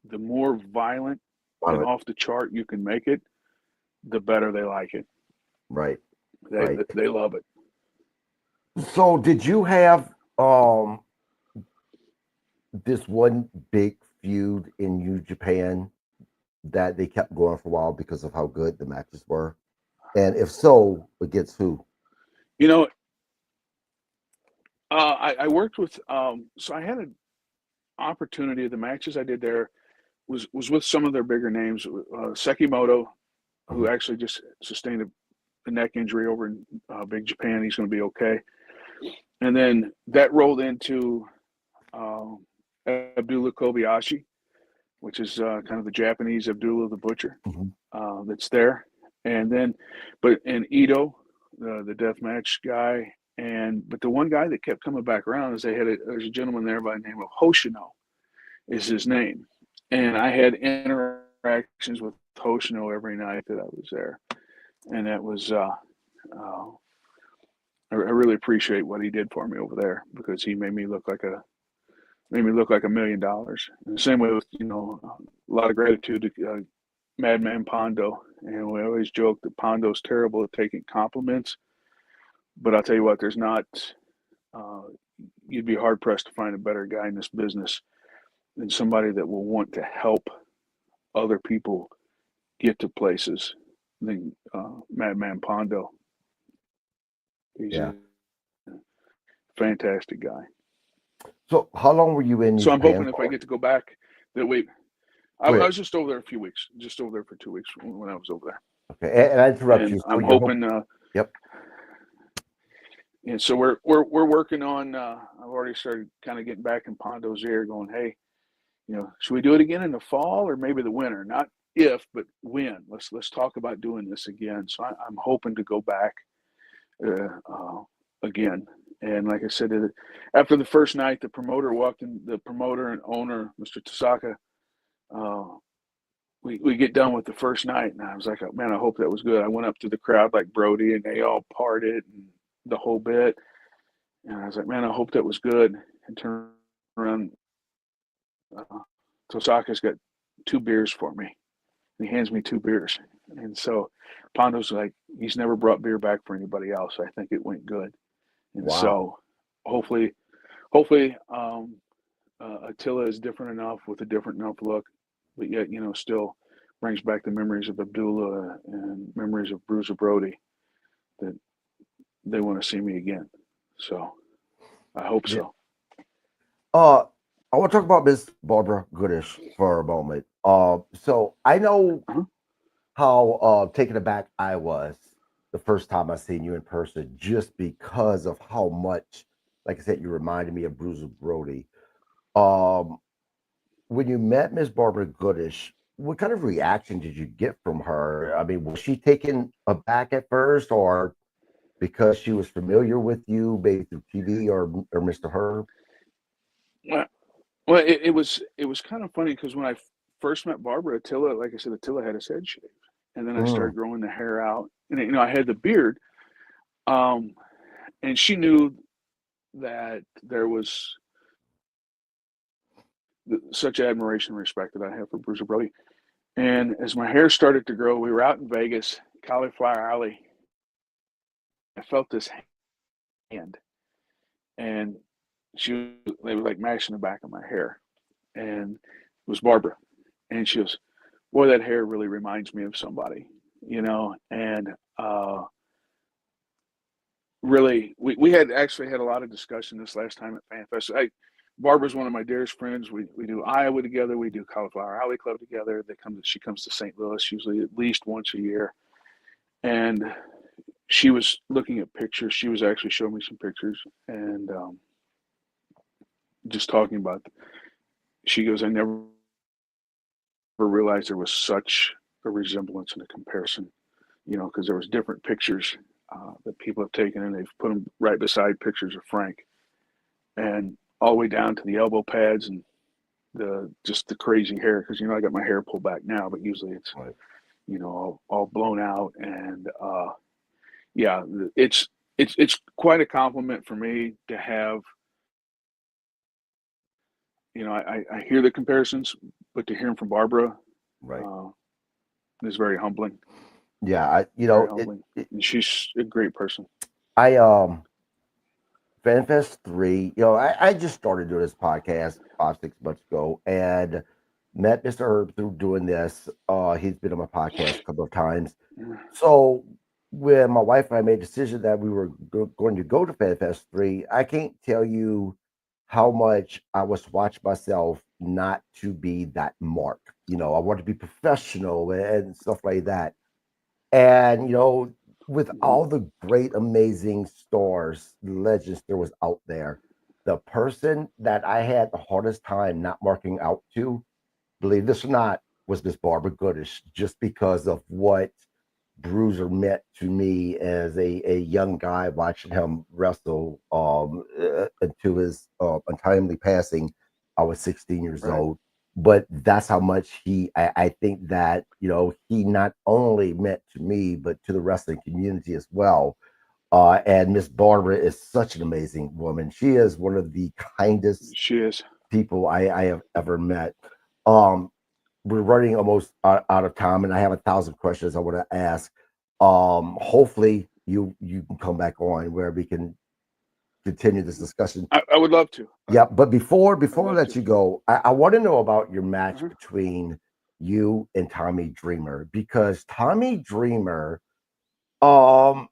Speaker 2: the more violent and off the chart you can make it, the better they like it.
Speaker 1: Right.
Speaker 2: They love it.
Speaker 1: So did you have this one big feud in New Japan that they kept going for a while because of how good the matches were? And if so, against who?
Speaker 2: I worked with, so I had an opportunity. The matches I did there was with some of their bigger names. Sekimoto, who actually just sustained a a neck injury over in Big Japan. He's going to be okay. And then that rolled into Abdullah Kobayashi, which is kind of the Japanese Abdullah the Butcher that's there. And then, and Ito, the deathmatch guy. But the one guy that kept coming back around is there's a gentleman there by the name of Hoshino is his name. And I had interactions with Hoshino every night that I was there. And that was, I really appreciate what he did for me over there, because he made me look like $1 million. And the same way with, a lot of gratitude to Madman Pondo. And we always joke that Pondo's terrible at taking compliments. But I'll tell you what, there's not, you'd be hard pressed to find a better guy in this business than somebody that will want to help other people get to places than Madman Pondo. He's a fantastic guy.
Speaker 1: So how long were you in
Speaker 2: So I'm
Speaker 1: Japan
Speaker 2: hoping if I get to go back that way. I was just over there a few weeks, just over there for 2 weeks when I was over there.
Speaker 1: Okay, and I interrupt you. So
Speaker 2: I'm hoping.
Speaker 1: Yep.
Speaker 2: And so we're working on. I've already started kind of getting back in Pondo's ear, going, hey, should we do it again in the fall or maybe the winter? Not if, but when. Let's talk about doing this again. So I'm hoping to go back again. And like I said, after the first night, the promoter walked in. The promoter and owner, Mr. Tasaka. We get done with the first night, and I was like, oh, man, I hope that was good. I went up to the crowd like Brody, and they all parted and the whole bit. And I was like, man, I hope that was good. And turn around, Tosaka's got 2 beers for me. And he hands me 2 beers. And so Pondo's like, he's never brought beer back for anybody else. I think it went good. And so hopefully Attila is different enough with a different enough look, but yet, still brings back the memories of Abdullah and memories of Bruiser Brody that they want to see me again. So I hope so.
Speaker 1: I want to talk about Miss Barbara Goodish for a moment. So I know how taken aback I was the first time I seen you in person, just because of how much, like I said, you reminded me of Bruiser Brody. When you met Miss Barbara Goodish, what kind of reaction did you get from her? I mean, was she taken aback at first, or because she was familiar with you, maybe through TV or Mr. Herb?
Speaker 2: Well, it was kind of funny, because when I first met Barbara, Attila, like I said, Attila had his head shaved, and then I started growing the hair out, and I had the beard, and she knew that there was such admiration and respect that I have for Bruiser Brody. And as my hair started to grow, we were out in Vegas, Cauliflower Alley. I felt this hand, and they were like mashing the back of my hair, and it was Barbara. And she goes, boy, that hair really reminds me of somebody, and really, we had actually had a lot of discussion this last time at FanFest. Barbara's one of my dearest friends. We do Iowa together. We do Cauliflower Alley Club together. She comes to St. Louis usually at least once a year. And she was looking at pictures. She was actually showing me some pictures, and just talking about. She goes, I never realized there was such a resemblance and a comparison, because there was different pictures that people have taken, and they've put them right beside pictures of Frank, and all the way down to the elbow pads and just the crazy hair, because I got my hair pulled back now, but usually it's all blown out, and it's quite a compliment for me to have. I hear the comparisons, but to hear them from Barbara, is very humbling.
Speaker 1: Yeah,
Speaker 2: and she's a great person.
Speaker 1: FanFest 3, I just started doing this podcast 5-6 months ago, and met Mr. Herb through doing this. He's been on my podcast a couple of times. So when my wife and I made a decision that we were going to go to FanFest 3, I can't tell you how much I was watching myself not to be that mark. I want to be professional and stuff like that. And, with
Speaker 2: Mhm.
Speaker 1: all the great, amazing stars, legends there was out there, the person that I had the hardest time not marking out to, believe this or not, was Miss Barbara Goodish, just because of what Bruiser meant to me as a young guy watching him wrestle until his untimely passing. I was 16 years
Speaker 2: Right.
Speaker 1: old, but that's how much I think that, he not only meant to me, but to the wrestling community as well. And Miss Barbara is such an amazing woman. She is one of the kindest
Speaker 2: She is.
Speaker 1: people I have ever met. Um, we're running almost out of time, and I have 1,000 questions I want to ask. Hopefully you can come back on where we can continue this discussion.
Speaker 2: I would love to.
Speaker 1: Yeah, but
Speaker 2: I'd
Speaker 1: before I
Speaker 2: love
Speaker 1: let
Speaker 2: to.
Speaker 1: you go, I want to know about your match
Speaker 2: Uh-huh.
Speaker 1: between you and Tommy Dreamer, because Tommy Dreamer um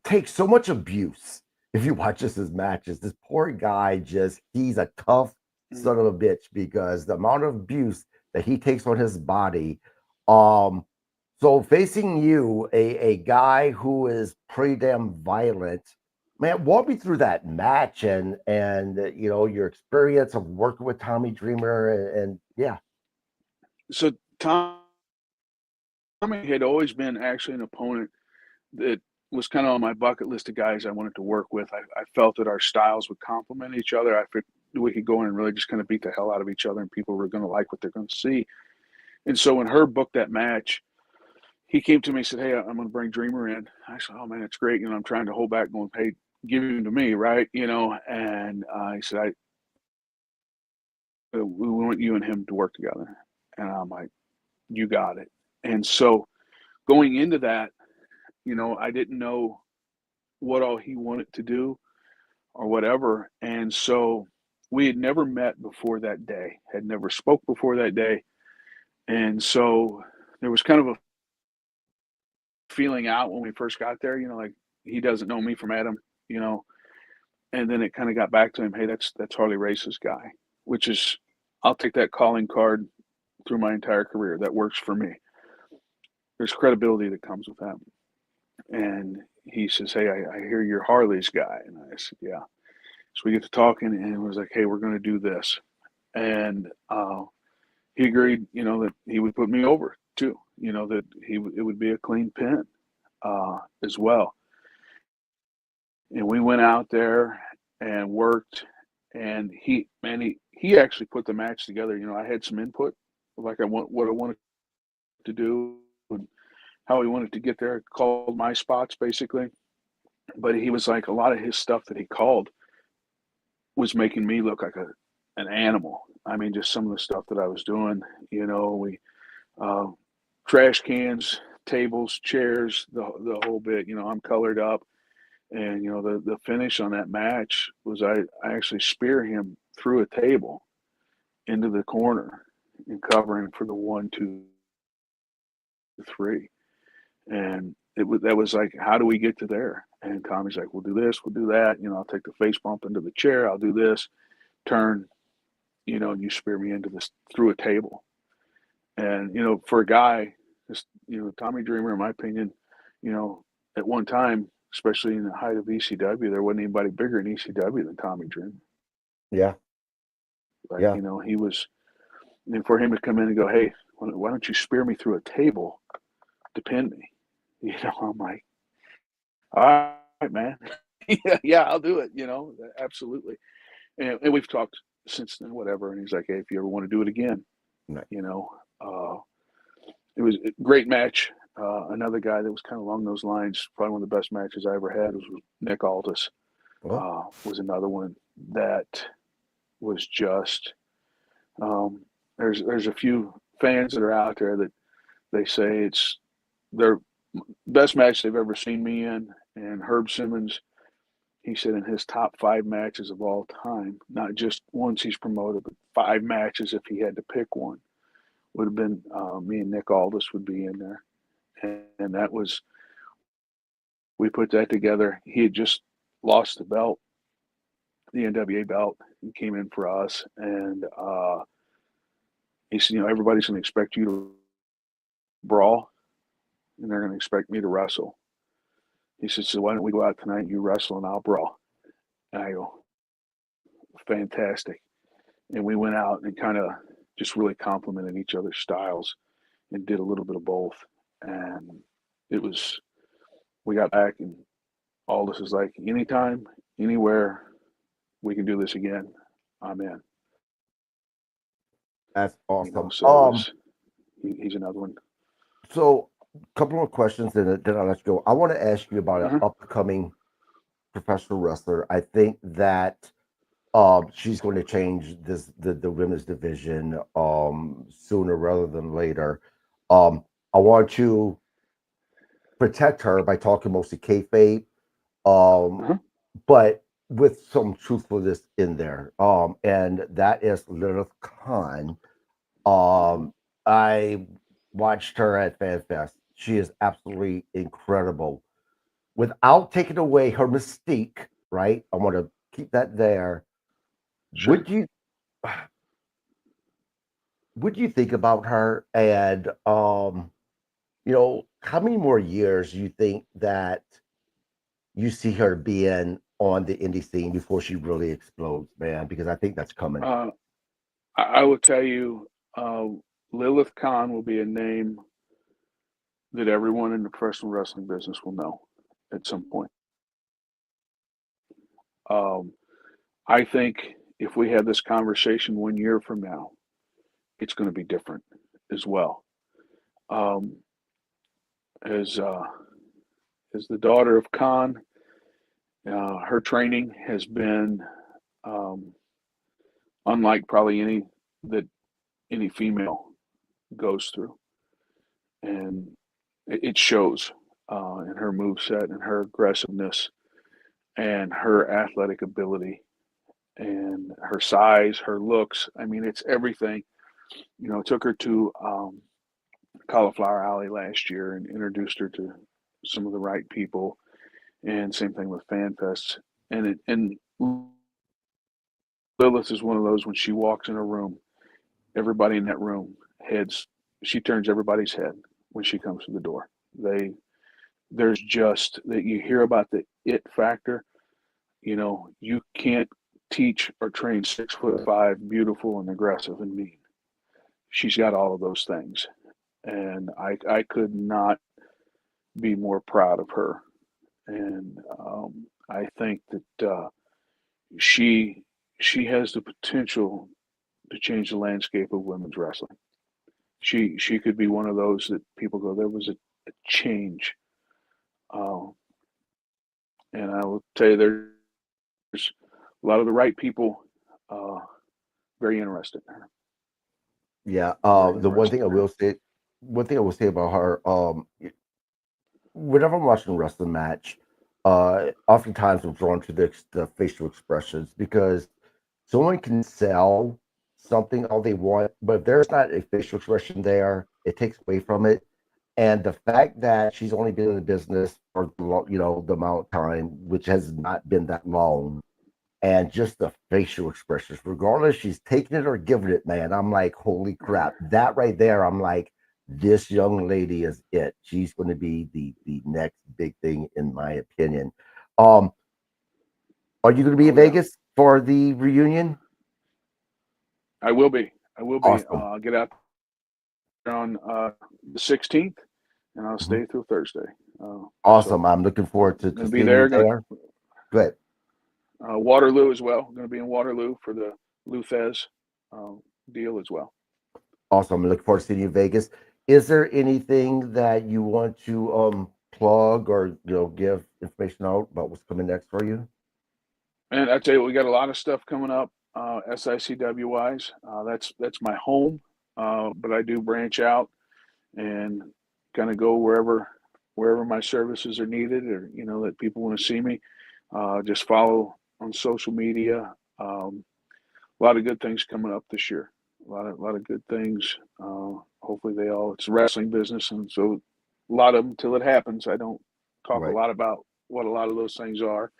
Speaker 1: takes so much abuse. If you watch his matches, this poor guy he's a tough
Speaker 2: Mhm.
Speaker 1: son of a bitch, because the amount of abuse that he takes on his body. Um, so facing you, a guy who is pretty damn violent, man, walk me through that match and your experience of working with Tommy Dreamer and yeah.
Speaker 2: So Tommy had always been actually an opponent that was kind of on my bucket list of guys I wanted to work with. I felt that our styles would complement each other. I figured we could go in and really just kind of beat the hell out of each other, and people were going to like what they're going to see. And so when Herb booked that match, he came to me and said, "Hey, I'm going to bring Dreamer in." I said, "Oh man, it's great. I'm trying to hold back, going, hey, give him to me, right? And he said, we want you and him to work together." And I'm like, "You got it." And so going into that, I didn't know what all he wanted to do or whatever. And so we had never met before that day, had never spoke before that day. And so there was kind of a feeling out when we first got there, like he doesn't know me from Adam, you know. And then it kind of got back to him, hey, that's Harley Race's guy, which is I'll take that calling card through my entire career. That works for me. There's credibility that comes with that. And he says, "Hey, I hear you're Harley's guy." And I said, "Yeah." So we get to talking, and it was like, "Hey, we're going to do this." And he agreed, that he would put me over too. That it would be a clean pin as well. And we went out there and worked, and he actually put the match together. I had some input, like what I wanted to do and how he wanted to get there. Called my spots basically, but he was like a lot of his stuff that he called was making me look like an animal. I mean, just some of the stuff that I was doing. We uh, trash cans, tables, chairs, the whole bit. I'm colored up, and the finish on that match was I actually spear him through a table into the corner and covering for the 1, 2, 3, and that was like, how do we get to there? And Tommy's like, we'll do this, we'll do that. I'll take the face bump into the chair. I'll do this, turn, and you spear me into this through a table. And for a guy, just Tommy Dreamer, in my opinion, you know, at one time, especially in the height of ECW, there wasn't anybody bigger in ECW than Tommy Dreamer.
Speaker 1: Yeah,
Speaker 2: Like,
Speaker 1: yeah.
Speaker 2: he was, and for him to come in and go, "Hey, why don't you spear me through a table to pin me?" I'm like, "All right, man, yeah, I'll do it." Absolutely. And we've talked since then, whatever. And he's like, "Hey, if you ever want to do it again,
Speaker 1: Right.
Speaker 2: you know." It was a great match. Another guy that was kind of along those lines, probably one of the best matches I ever had, was with Nick Aldis.
Speaker 1: Well,
Speaker 2: Was another one that was just. There's a few fans that are out there that they say it's their best match they've ever seen me in. And Herb Simmons, he said in his top 5 matches of all time, not just ones he's promoted, but 5 matches if he had to pick one, would have been me and Nick Aldis would be in there. And that was, we put that together. He had just lost the belt, the NWA belt, and came in for us. And he said, everybody's going to expect you to brawl, and they're going to expect me to wrestle. He said, so why don't we go out tonight? You wrestle and I'll brawl. And I go, fantastic. And we went out and kind of just really complimented each other's styles and did a little bit of both. And we got back and Aldous is like, anytime, anywhere, we can do this again. I'm in.
Speaker 1: That's awesome.
Speaker 2: So he's another one.
Speaker 1: So a couple more questions, then I'll let you go. I want to ask you about an upcoming professional wrestler. I think that she's going to change the women's division sooner rather than later. I want to protect her by talking mostly kayfabe, but with some truthfulness in there. And that is Attila Khan. I watched her at FanFest. She is absolutely incredible. Without taking away her mystique, right? I want to keep that there. Sure. Would you think about her, and you know, how many more years do you think that you see her being on the indie scene before she really explodes, man? Because I think that's coming.
Speaker 2: I will tell you, Attila Khan will be a name that everyone in the professional wrestling business will know at some point. I think if we have this conversation 1 year from now, it's going to be different as well. As the daughter of Khan, her training has been unlike probably any female goes through, and it shows in her moveset and her aggressiveness and her athletic ability and her size, her looks. I mean, it's everything. You know, took her to Cauliflower Alley last year and introduced her to some of the right people, and same thing with FanFest. And Lilith is one of those, when she walks in a room, everybody in that room she turns everybody's head when she comes to the door. There's just that you hear about the it factor. You know, you can't teach or train 6'5", beautiful and aggressive and mean. She's got all of those things, and I could not be more proud of her. And I think that she has the potential to change the landscape of women's wrestling. She could be one of those that people go, there was a change. And I will tell you, there's a lot of the right people very interested in her.
Speaker 1: Yeah. The one thing I will say about her, whenever I'm watching a wrestling match, oftentimes I'm drawn to the facial expressions, because someone can sell something all they want, but if there's not a facial expression there, it takes away from it. And the fact that she's only been in the business for the amount of time, which has not been that long, and just the facial expressions, regardless she's taking it or giving it, man, I'm like, holy crap, that right there, I'm like, this young lady is it. She's going to be the next big thing, in my opinion. Are you going to be in Vegas for the reunion?
Speaker 2: I will be.
Speaker 1: Awesome.
Speaker 2: I'll get out on the 16th, and I'll stay through Thursday.
Speaker 1: Awesome. So I'm looking forward to
Speaker 2: be there.
Speaker 1: Go ahead.
Speaker 2: Waterloo as well. I'm going to be in Waterloo for the Lou Thez deal as well.
Speaker 1: Awesome. I'm looking forward to seeing you in Vegas. Is there anything that you want to plug or give information out about what's coming next for you?
Speaker 2: And I tell you, we got a lot of stuff coming up. SICW wise, that's my home, but I do branch out and kind of go wherever my services are needed, or that people want to see me. Just follow on social media. A lot of good things coming up this year. A lot of good things. Hopefully it's a wrestling business, and so a lot of them, till it happens. I don't talk a lot about what a lot of those things are.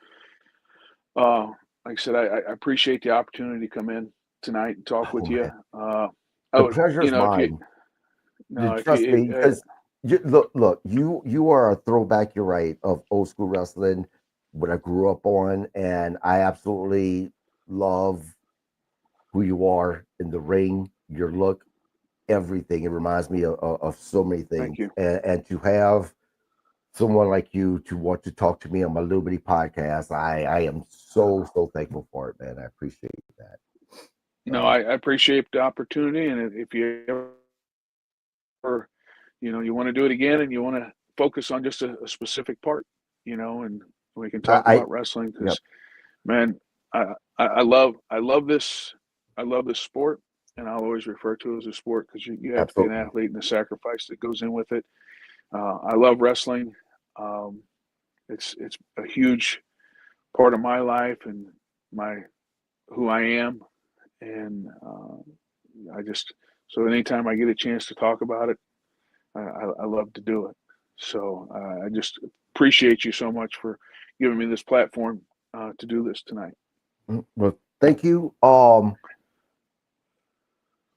Speaker 2: Like I said, I appreciate the opportunity to come in tonight and talk with you.
Speaker 1: The pleasure is mine. Trust me, because Look, you are a throwback, you're right, of old school wrestling, what I grew up on, and I absolutely love who you are in the ring, your look, everything. It reminds me of so many
Speaker 2: Thank
Speaker 1: things.
Speaker 2: you.
Speaker 1: And to have someone like you to want to talk to me on my Liberty podcast, I am so thankful for it, man. I appreciate that.
Speaker 2: No, I appreciate the opportunity, and if you ever, you want to do it again, and you want to focus on just a specific part, and we can talk
Speaker 1: I
Speaker 2: about wrestling
Speaker 1: Yep,
Speaker 2: because, man, I love this. I love this sport, and I'll always refer to it as a sport because you have to be an
Speaker 1: absolutely.
Speaker 2: athlete and the sacrifice that goes in with it. I love wrestling. Um, it's a huge part of my life and my who I am, and I just so anytime I get a chance to talk about it, I love to do it. So I just appreciate you so much for giving me this platform to do this tonight.
Speaker 1: Well, thank you.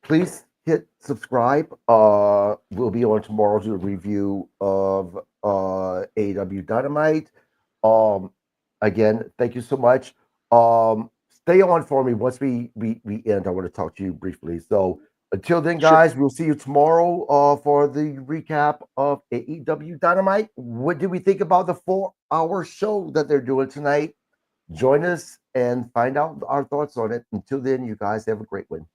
Speaker 1: Please hit subscribe. We'll be on tomorrow to do a review of AW Dynamite. Um, Again, thank you so much. Stay on for me once we end. I want to talk to you briefly. So until then,
Speaker 2: Sure.
Speaker 1: guys, we'll see you tomorrow for the recap of AEW Dynamite. What do we think about the 4-hour show that they're doing tonight? Join us and find out our thoughts on it. Until then, you guys have a great one.